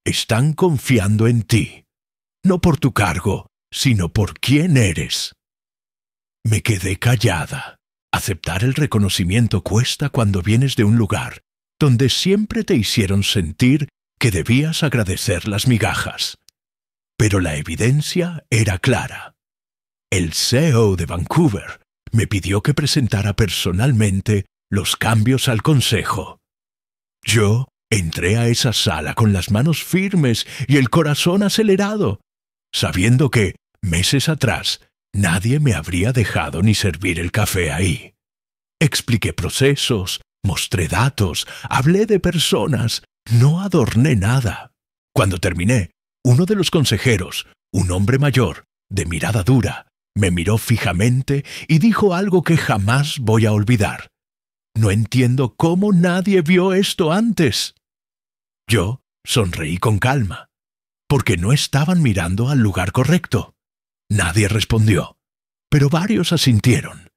Speaker 1: «Están confiando en ti, no por tu cargo, sino por quién eres». Me quedé callada, Aceptar el reconocimiento cuesta cuando vienes de un lugar donde siempre te hicieron sentir que debías agradecer las migajas. Pero la evidencia era clara. El CEO de Vancouver me pidió que presentara personalmente los cambios al consejo. Yo entré a esa sala con las manos firmes y el corazón acelerado, sabiendo que, meses atrás, nadie me habría dejado ni servir el café ahí. Expliqué procesos, mostré datos, hablé de personas, no adorné nada. Cuando terminé, uno de los consejeros, un hombre mayor, de mirada dura, me miró fijamente y dijo algo que jamás voy a olvidar. No entiendo cómo nadie vio esto antes. Yo sonreí con calma, porque no estaban mirando al lugar correcto. Nadie respondió, pero varios asintieron.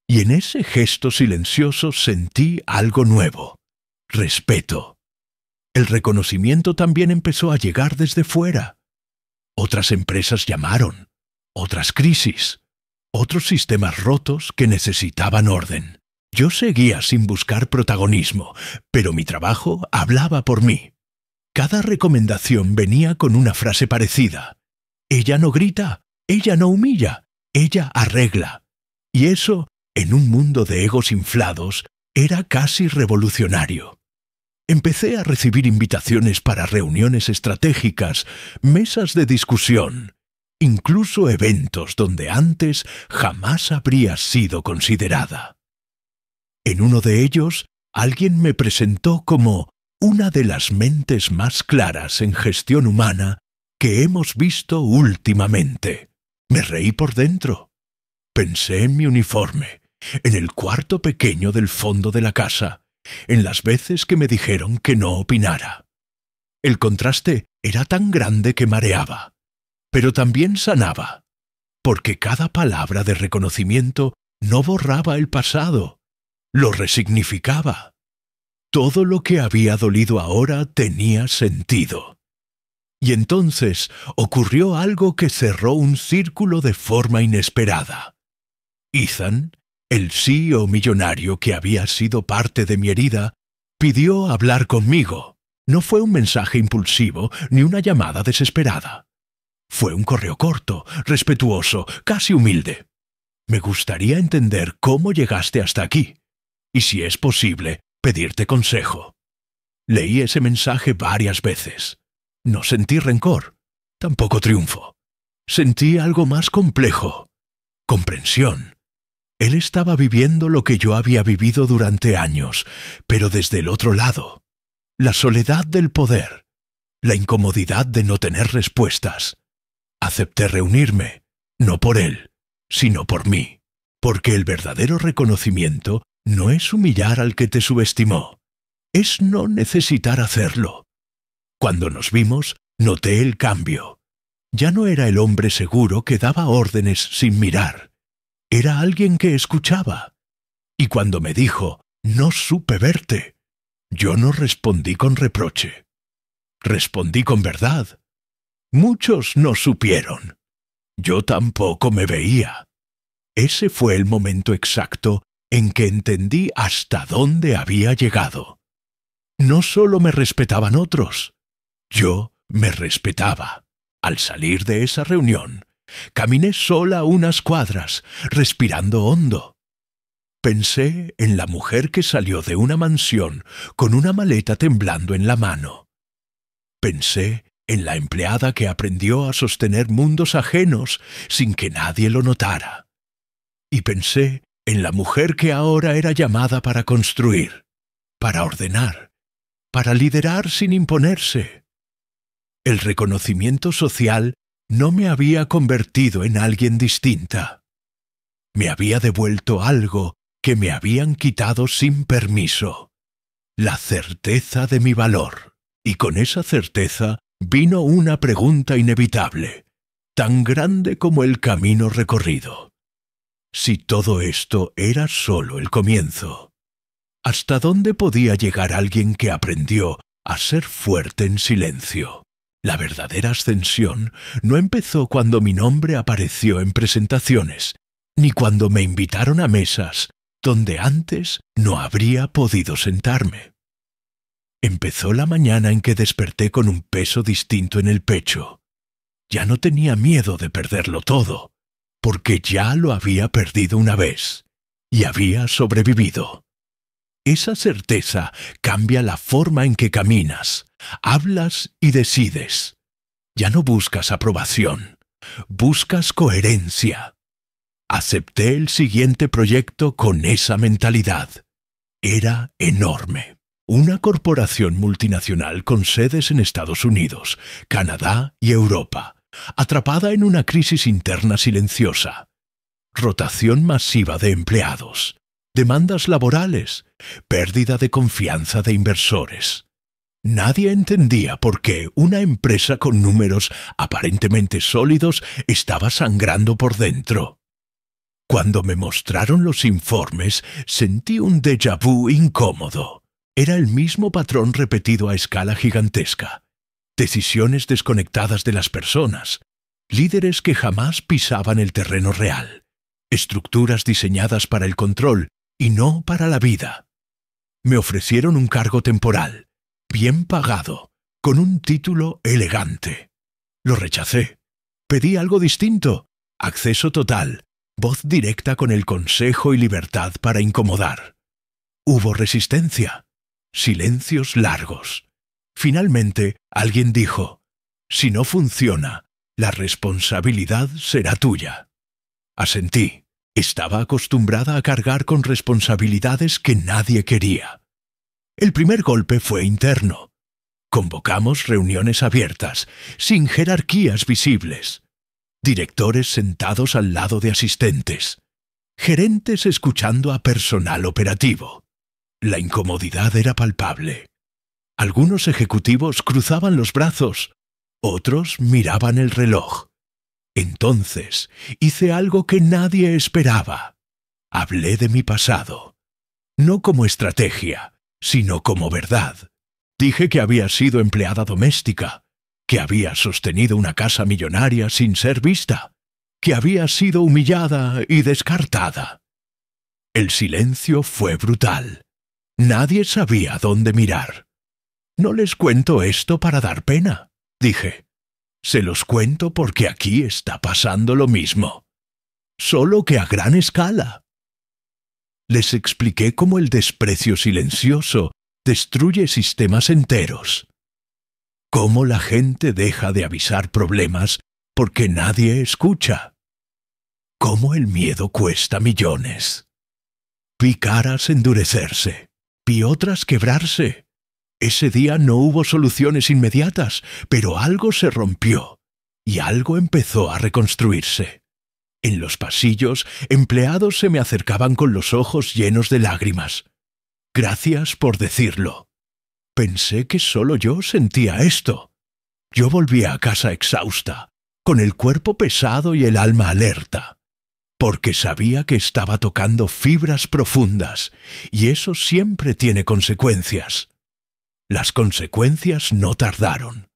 Speaker 1: Y en ese gesto silencioso sentí algo nuevo: respeto. El reconocimiento también empezó a llegar desde fuera. Otras empresas llamaron, otras crisis, otros sistemas rotos que necesitaban orden. Yo seguía sin buscar protagonismo, pero mi trabajo hablaba por mí. Cada recomendación venía con una frase parecida. Ella no grita, ella no humilla, ella arregla. Y eso, en un mundo de egos inflados, era casi revolucionario. Empecé a recibir invitaciones para reuniones estratégicas, mesas de discusión, incluso eventos donde antes jamás habría sido considerada. En uno de ellos, alguien me presentó como una de las mentes más claras en gestión humana que hemos visto últimamente. Me reí por dentro. Pensé en mi uniforme, en el cuarto pequeño del fondo de la casa, en las veces que me dijeron que no opinara. El contraste era tan grande que mareaba, pero también sanaba, porque cada palabra de reconocimiento no borraba el pasado, lo resignificaba. Todo lo que había dolido ahora tenía sentido. Y entonces ocurrió algo que cerró un círculo de forma inesperada. Ethan, el CEO millonario que había sido parte de mi herida, pidió hablar conmigo. No fue un mensaje impulsivo ni una llamada desesperada. Fue un correo corto, respetuoso, casi humilde. Me gustaría entender cómo llegaste hasta aquí, y si es posible, pedirte consejo. Leí ese mensaje varias veces. No sentí rencor, tampoco triunfo. Sentí algo más complejo: comprensión. Él estaba viviendo lo que yo había vivido durante años, pero desde el otro lado. La soledad del poder, la incomodidad de no tener respuestas. Acepté reunirme, no por él, sino por mí, porque el verdadero reconocimiento no es humillar al que te subestimó, es no necesitar hacerlo. Cuando nos vimos, noté el cambio. Ya no era el hombre seguro que daba órdenes sin mirar. Era alguien que escuchaba. Y cuando me dijo, no supe verte, yo no respondí con reproche. Respondí con verdad. Muchos no supieron. Yo tampoco me veía. Ese fue el momento exacto en que entendí hasta dónde había llegado. No solo me respetaban otros, yo me respetaba. Al salir de esa reunión, caminé sola unas cuadras, respirando hondo. Pensé en la mujer que salió de una mansión con una maleta temblando en la mano. Pensé en la empleada que aprendió a sostener mundos ajenos sin que nadie lo notara. Y pensé en la mujer que ahora era llamada para construir, para ordenar, para liderar sin imponerse. El reconocimiento social no me había convertido en alguien distinta. Me había devuelto algo que me habían quitado sin permiso: la certeza de mi valor. Y con esa certeza vino una pregunta inevitable, tan grande como el camino recorrido. Si todo esto era solo el comienzo, ¿hasta dónde podía llegar alguien que aprendió a ser fuerte en silencio? La verdadera ascensión no empezó cuando mi nombre apareció en presentaciones, ni cuando me invitaron a mesas donde antes no habría podido sentarme. Empezó la mañana en que desperté con un peso distinto en el pecho. Ya no tenía miedo de perderlo todo, porque ya lo había perdido una vez y había sobrevivido. Esa certeza cambia la forma en que caminas, hablas y decides. Ya no buscas aprobación, buscas coherencia. Acepté el siguiente proyecto con esa mentalidad. Era enorme. Una corporación multinacional con sedes en Estados Unidos, Canadá y Europa, atrapada en una crisis interna silenciosa. Rotación masiva de empleados, demandas laborales, pérdida de confianza de inversores. Nadie entendía por qué una empresa con números aparentemente sólidos estaba sangrando por dentro. Cuando me mostraron los informes, sentí un déjà vu incómodo. Era el mismo patrón repetido a escala gigantesca. Decisiones desconectadas de las personas, líderes que jamás pisaban el terreno real, estructuras diseñadas para el control y no para la vida. Me ofrecieron un cargo temporal, bien pagado, con un título elegante. Lo rechacé. Pedí algo distinto, acceso total, voz directa con el consejo y libertad para incomodar. Hubo resistencia, silencios largos. Finalmente, alguien dijo, «Si no funciona, la responsabilidad será tuya». Asentí. Estaba acostumbrada a cargar con responsabilidades que nadie quería. El primer golpe fue interno. Convocamos reuniones abiertas, sin jerarquías visibles. Directores sentados al lado de asistentes. Gerentes escuchando a personal operativo. La incomodidad era palpable. Algunos ejecutivos cruzaban los brazos, otros miraban el reloj. Entonces hice algo que nadie esperaba. Hablé de mi pasado. No como estrategia, sino como verdad. Dije que había sido empleada doméstica, que había sostenido una casa millonaria sin ser vista, que había sido humillada y descartada. El silencio fue brutal. Nadie sabía dónde mirar. «No les cuento esto para dar pena», dije. «Se los cuento porque aquí está pasando lo mismo. Solo que a gran escala». Les expliqué cómo el desprecio silencioso destruye sistemas enteros. Cómo la gente deja de avisar problemas porque nadie escucha. Cómo el miedo cuesta millones. Vi caras endurecerse, vi otras quebrarse. Ese día no hubo soluciones inmediatas, pero algo se rompió y algo empezó a reconstruirse. En los pasillos, empleados se me acercaban con los ojos llenos de lágrimas. «Gracias por decirlo». Pensé que solo yo sentía esto. Yo volvía a casa exhausta, con el cuerpo pesado y el alma alerta, porque sabía que estaba tocando fibras profundas, y eso siempre tiene consecuencias. Las consecuencias no tardaron.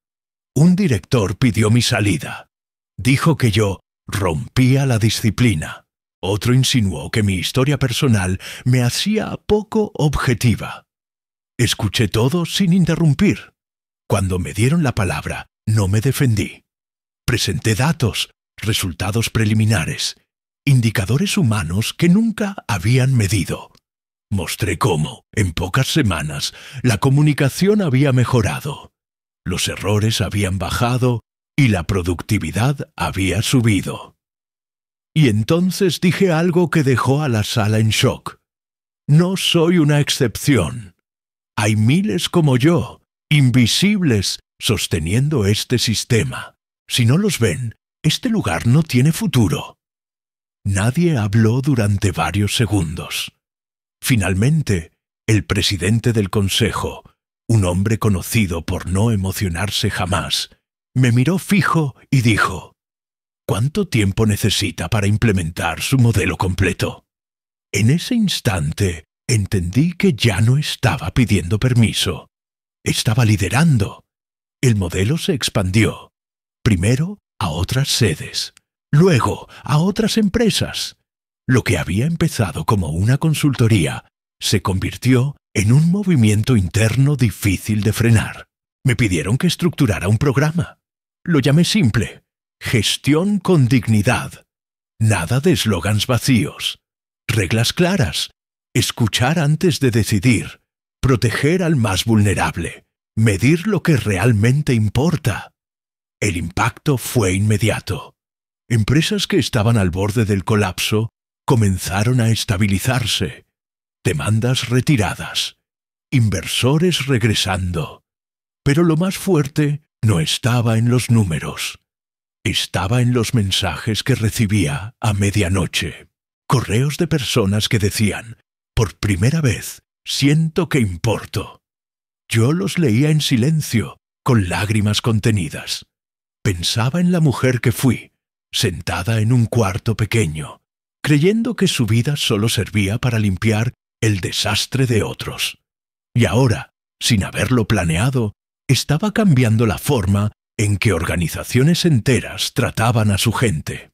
Speaker 1: Un director pidió mi salida. Dijo que yo rompía la disciplina. Otro insinuó que mi historia personal me hacía poco objetiva. Escuché todo sin interrumpir. Cuando me dieron la palabra, no me defendí. Presenté datos, resultados preliminares, indicadores humanos que nunca habían medido. Mostré cómo, en pocas semanas, la comunicación había mejorado, los errores habían bajado y la productividad había subido. Y entonces dije algo que dejó a la sala en shock. No soy una excepción. Hay miles como yo, invisibles, sosteniendo este sistema. Si no los ven, este lugar no tiene futuro. Nadie habló durante varios segundos. Finalmente, el presidente del consejo, un hombre conocido por no emocionarse jamás, me miró fijo y dijo: «¿Cuánto tiempo necesita para implementar su modelo completo?». En ese instante entendí que ya no estaba pidiendo permiso. Estaba liderando. El modelo se expandió. Primero a otras sedes, luego a otras empresas. Lo que había empezado como una consultoría se convirtió en un movimiento interno difícil de frenar. Me pidieron que estructurara un programa. Lo llamé simple: gestión con dignidad. Nada de eslogans vacíos. Reglas claras. Escuchar antes de decidir. Proteger al más vulnerable. Medir lo que realmente importa. El impacto fue inmediato. Empresas que estaban al borde del colapso comenzaron a estabilizarse. Demandas retiradas. Inversores regresando. Pero lo más fuerte no estaba en los números. Estaba en los mensajes que recibía a medianoche. Correos de personas que decían: por primera vez, siento que importo. Yo los leía en silencio, con lágrimas contenidas. Pensaba en la mujer que fui, sentada en un cuarto pequeño, creyendo que su vida solo servía para limpiar el desastre de otros. Y ahora, sin haberlo planeado, estaba cambiando la forma en que organizaciones enteras trataban a su gente.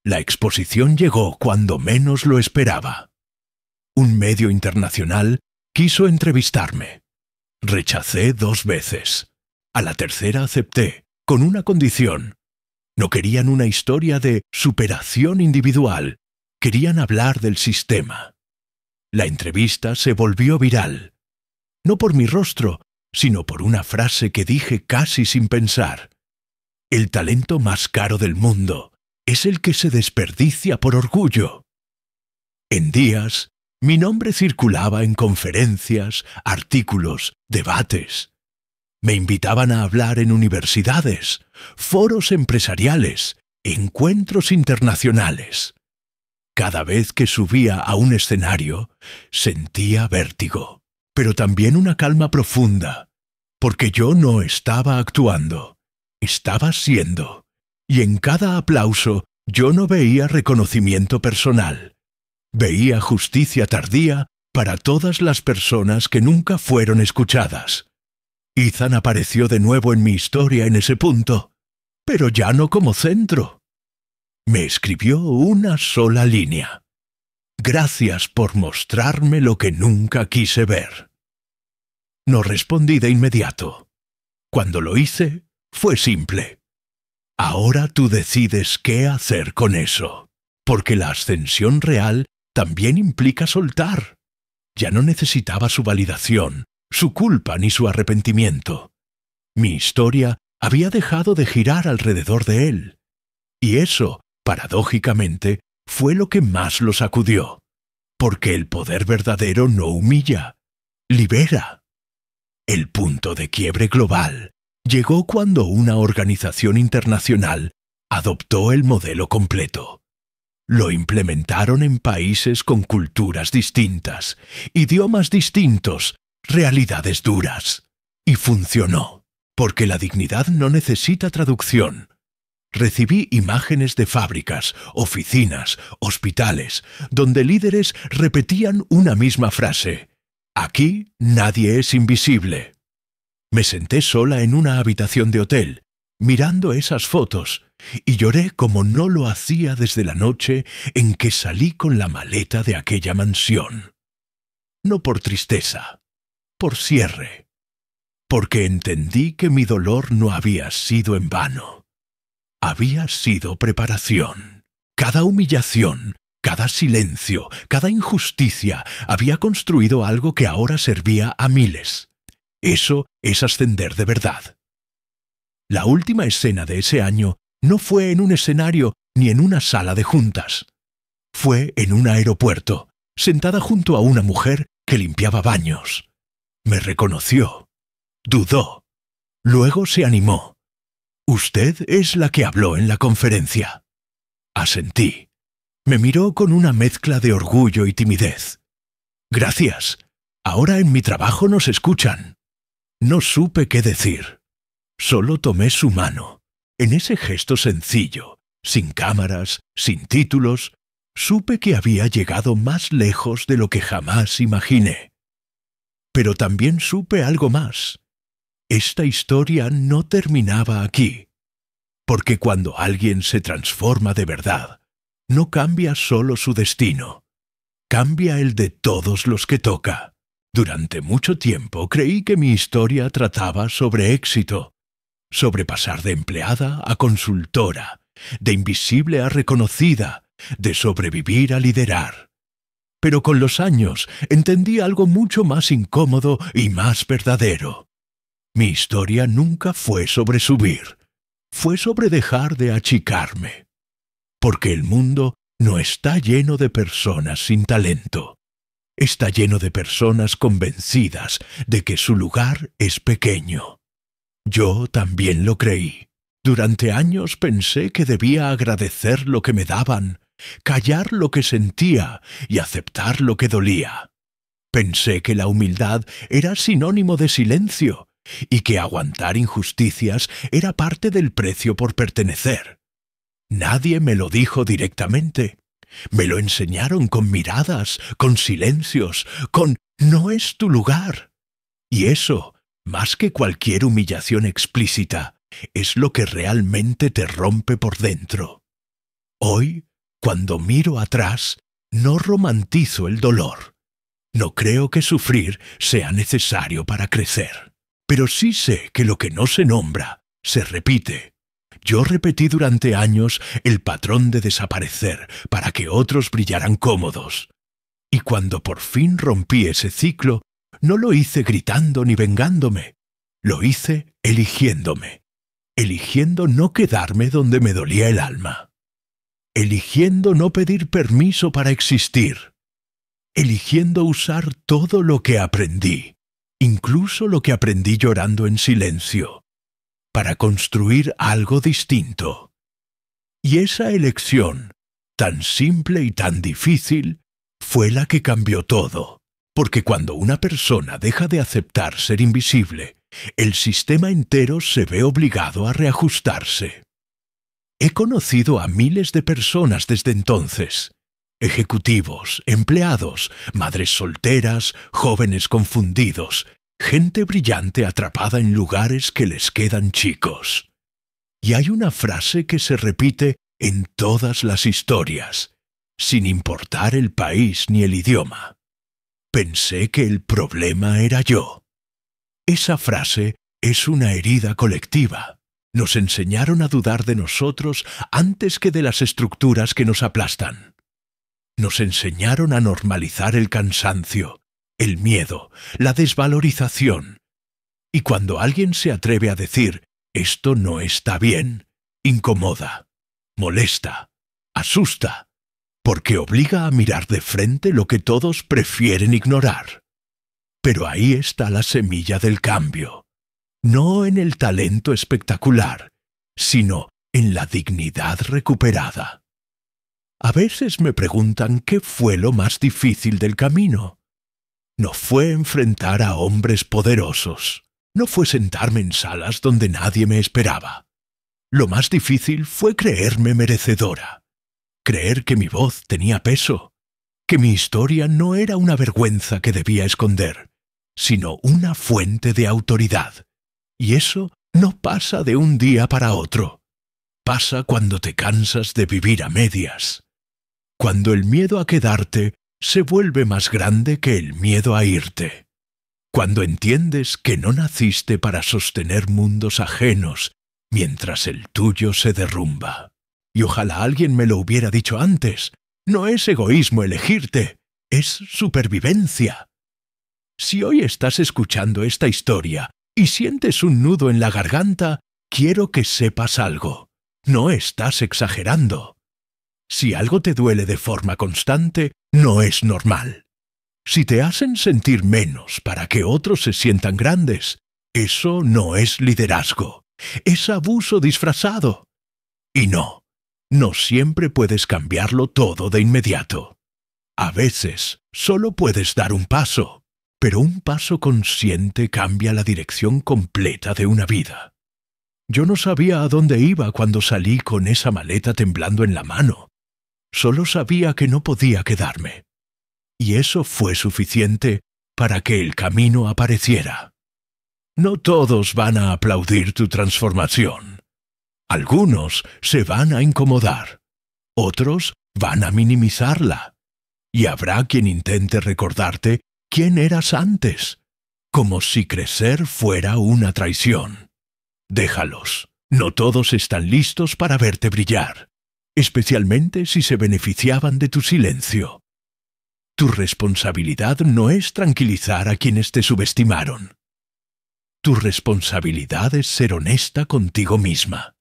Speaker 1: La exposición llegó cuando menos lo esperaba. Un medio internacional quiso entrevistarme. Rechacé 2 veces. A la tercera acepté, con una condición. No querían una historia de superación individual, querían hablar del sistema. La entrevista se volvió viral. No por mi rostro, sino por una frase que dije casi sin pensar. El talento más caro del mundo es el que se desperdicia por orgullo. En días, mi nombre circulaba en conferencias, artículos, debates. Me invitaban a hablar en universidades, foros empresariales, encuentros internacionales. Cada vez que subía a un escenario, sentía vértigo, pero también una calma profunda, porque yo no estaba actuando, estaba siendo, y en cada aplauso yo no veía reconocimiento personal. Veía justicia tardía para todas las personas que nunca fueron escuchadas. Ethan apareció de nuevo en mi historia en ese punto, pero ya no como centro. Me escribió una sola línea: gracias por mostrarme lo que nunca quise ver. No respondí de inmediato. Cuando lo hice, fue simple. Ahora tú decides qué hacer con eso, porque la ascensión real también implica soltar. Ya no necesitaba su validación, su culpa ni su arrepentimiento. Mi historia había dejado de girar alrededor de él. Y eso, paradójicamente, fue lo que más lo sacudió. Porque el poder verdadero no humilla, libera. El punto de quiebre global llegó cuando una organización internacional adoptó el modelo completo. Lo implementaron en países con culturas distintas, idiomas distintos, realidades duras. Y funcionó, porque la dignidad no necesita traducción. Recibí imágenes de fábricas, oficinas, hospitales, donde líderes repetían una misma frase: aquí nadie es invisible. Me senté sola en una habitación de hotel, mirando esas fotos, y lloré como no lo hacía desde la noche en que salí con la maleta de aquella mansión. No por tristeza, por cierre, porque entendí que mi dolor no había sido en vano. Había sido preparación. Cada humillación, cada silencio, cada injusticia había construido algo que ahora servía a miles. Eso es ascender de verdad. La última escena de ese año no fue en un escenario ni en una sala de juntas. Fue en un aeropuerto, sentada junto a una mujer que limpiaba baños. Me reconoció. Dudó. Luego se animó. Usted es la que habló en la conferencia. Asentí. Me miró con una mezcla de orgullo y timidez. Gracias. Ahora en mi trabajo nos escuchan. No supe qué decir. Solo tomé su mano. En ese gesto sencillo, sin cámaras, sin títulos, supe que había llegado más lejos de lo que jamás imaginé. Pero también supe algo más. Esta historia no terminaba aquí. Porque cuando alguien se transforma de verdad, no cambia solo su destino, cambia el de todos los que toca. Durante mucho tiempo creí que mi historia trataba sobre éxito, sobre pasar de empleada a consultora, de invisible a reconocida, de sobrevivir a liderar. Pero con los años entendí algo mucho más incómodo y más verdadero. Mi historia nunca fue sobre subir, fue sobre dejar de achicarme. Porque el mundo no está lleno de personas sin talento. Está lleno de personas convencidas de que su lugar es pequeño. Yo también lo creí. Durante años pensé que debía agradecer lo que me daban, callar lo que sentía y aceptar lo que dolía. Pensé que la humildad era sinónimo de silencio y que aguantar injusticias era parte del precio por pertenecer. Nadie me lo dijo directamente. Me lo enseñaron con miradas, con silencios, con «no es tu lugar». Y eso, más que cualquier humillación explícita, es lo que realmente te rompe por dentro. Hoy, cuando miro atrás, no romantizo el dolor. No creo que sufrir sea necesario para crecer. Pero sí sé que lo que no se nombra, se repite. Yo repetí durante años el patrón de desaparecer para que otros brillaran cómodos. Y cuando por fin rompí ese ciclo, no lo hice gritando ni vengándome. Lo hice eligiéndome. Eligiendo no quedarme donde me dolía el alma. Eligiendo no pedir permiso para existir. Eligiendo usar todo lo que aprendí, incluso lo que aprendí llorando en silencio, para construir algo distinto. Y esa elección, tan simple y tan difícil, fue la que cambió todo, porque cuando una persona deja de aceptar ser invisible, el sistema entero se ve obligado a reajustarse. He conocido a miles de personas desde entonces, ejecutivos, empleados, madres solteras, jóvenes confundidos, gente brillante atrapada en lugares que les quedan chicos. Y hay una frase que se repite en todas las historias, sin importar el país ni el idioma. Pensé que el problema era yo. Esa frase es una herida colectiva. Nos enseñaron a dudar de nosotros antes que de las estructuras que nos aplastan. Nos enseñaron a normalizar el cansancio, el miedo, la desvalorización. Y cuando alguien se atreve a decir «esto no está bien», incomoda, molesta, asusta, porque obliga a mirar de frente lo que todos prefieren ignorar. Pero ahí está la semilla del cambio, no en el talento espectacular, sino en la dignidad recuperada. A veces me preguntan qué fue lo más difícil del camino. No fue enfrentar a hombres poderosos, no fue sentarme en salas donde nadie me esperaba. Lo más difícil fue creerme merecedora, creer que mi voz tenía peso, que mi historia no era una vergüenza que debía esconder, sino una fuente de autoridad. Y eso no pasa de un día para otro. Pasa cuando te cansas de vivir a medias. Cuando el miedo a quedarte se vuelve más grande que el miedo a irte. Cuando entiendes que no naciste para sostener mundos ajenos mientras el tuyo se derrumba. Y ojalá alguien me lo hubiera dicho antes. No es egoísmo elegirte, es supervivencia. Si hoy estás escuchando esta historia y sientes un nudo en la garganta, quiero que sepas algo. No estás exagerando. Si algo te duele de forma constante, no es normal. Si te hacen sentir menos para que otros se sientan grandes, eso no es liderazgo, es abuso disfrazado. Y no siempre puedes cambiarlo todo de inmediato. A veces solo puedes dar un paso, pero un paso consciente cambia la dirección completa de una vida. Yo no sabía a dónde iba cuando salí con esa maleta temblando en la mano. Solo sabía que no podía quedarme. Y eso fue suficiente para que el camino apareciera. No todos van a aplaudir tu transformación. Algunos se van a incomodar. Otros van a minimizarla. Y habrá quien intente recordarte quién eras antes, como si crecer fuera una traición. Déjalos. No todos están listos para verte brillar, especialmente si se beneficiaban de tu silencio. Tu responsabilidad no es tranquilizar a quienes te subestimaron. Tu responsabilidad es ser honesta contigo misma.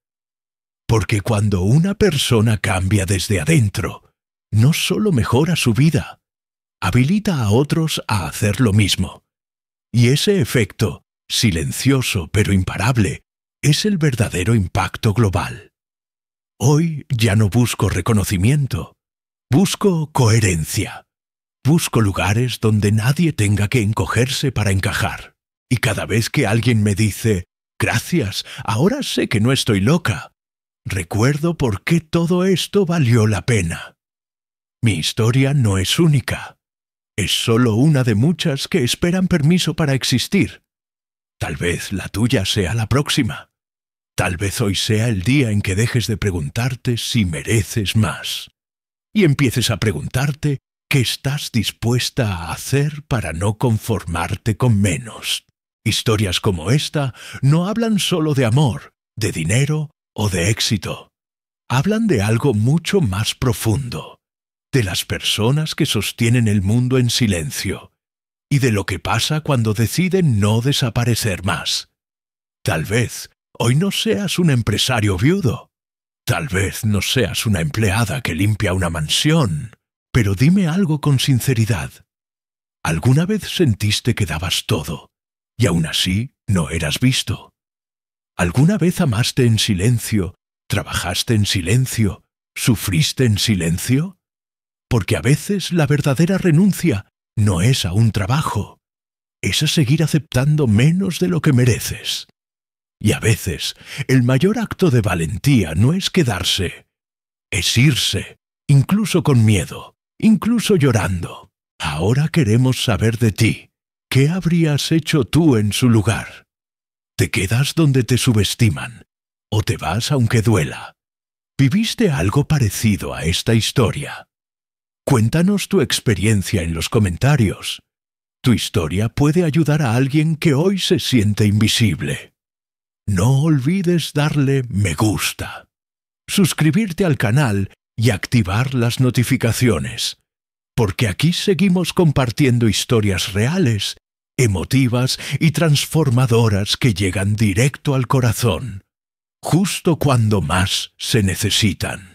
Speaker 1: Porque cuando una persona cambia desde adentro, no solo mejora su vida, habilita a otros a hacer lo mismo. Y ese efecto, silencioso pero imparable, es el verdadero impacto global. Hoy ya no busco reconocimiento, busco coherencia. Busco lugares donde nadie tenga que encogerse para encajar. Y cada vez que alguien me dice, «Gracias, ahora sé que no estoy loca», recuerdo por qué todo esto valió la pena. Mi historia no es única. Es solo una de muchas que esperan permiso para existir. Tal vez la tuya sea la próxima. Tal vez hoy sea el día en que dejes de preguntarte si mereces más. Y empieces a preguntarte ¿qué estás dispuesta a hacer para no conformarte con menos? Historias como esta no hablan solo de amor, de dinero o de éxito. Hablan de algo mucho más profundo, de las personas que sostienen el mundo en silencio y de lo que pasa cuando deciden no desaparecer más. Tal vez hoy no seas un empresario viudo. Tal vez no seas una empleada que limpia una mansión. Pero dime algo con sinceridad. ¿Alguna vez sentiste que dabas todo y aún así no eras visto? ¿Alguna vez amaste en silencio, trabajaste en silencio, sufriste en silencio? Porque a veces la verdadera renuncia no es a un trabajo, es a seguir aceptando menos de lo que mereces. Y a veces el mayor acto de valentía no es quedarse, es irse, incluso con miedo. Incluso llorando. Ahora queremos saber de ti. ¿Qué habrías hecho tú en su lugar? ¿Te quedas donde te subestiman? ¿O te vas aunque duela? ¿Viviste algo parecido a esta historia? Cuéntanos tu experiencia en los comentarios. Tu historia puede ayudar a alguien que hoy se siente invisible. No olvides darle me gusta, suscribirte al canal y activar las notificaciones, porque aquí seguimos compartiendo historias reales, emotivas y transformadoras que llegan directo al corazón, justo cuando más se necesitan.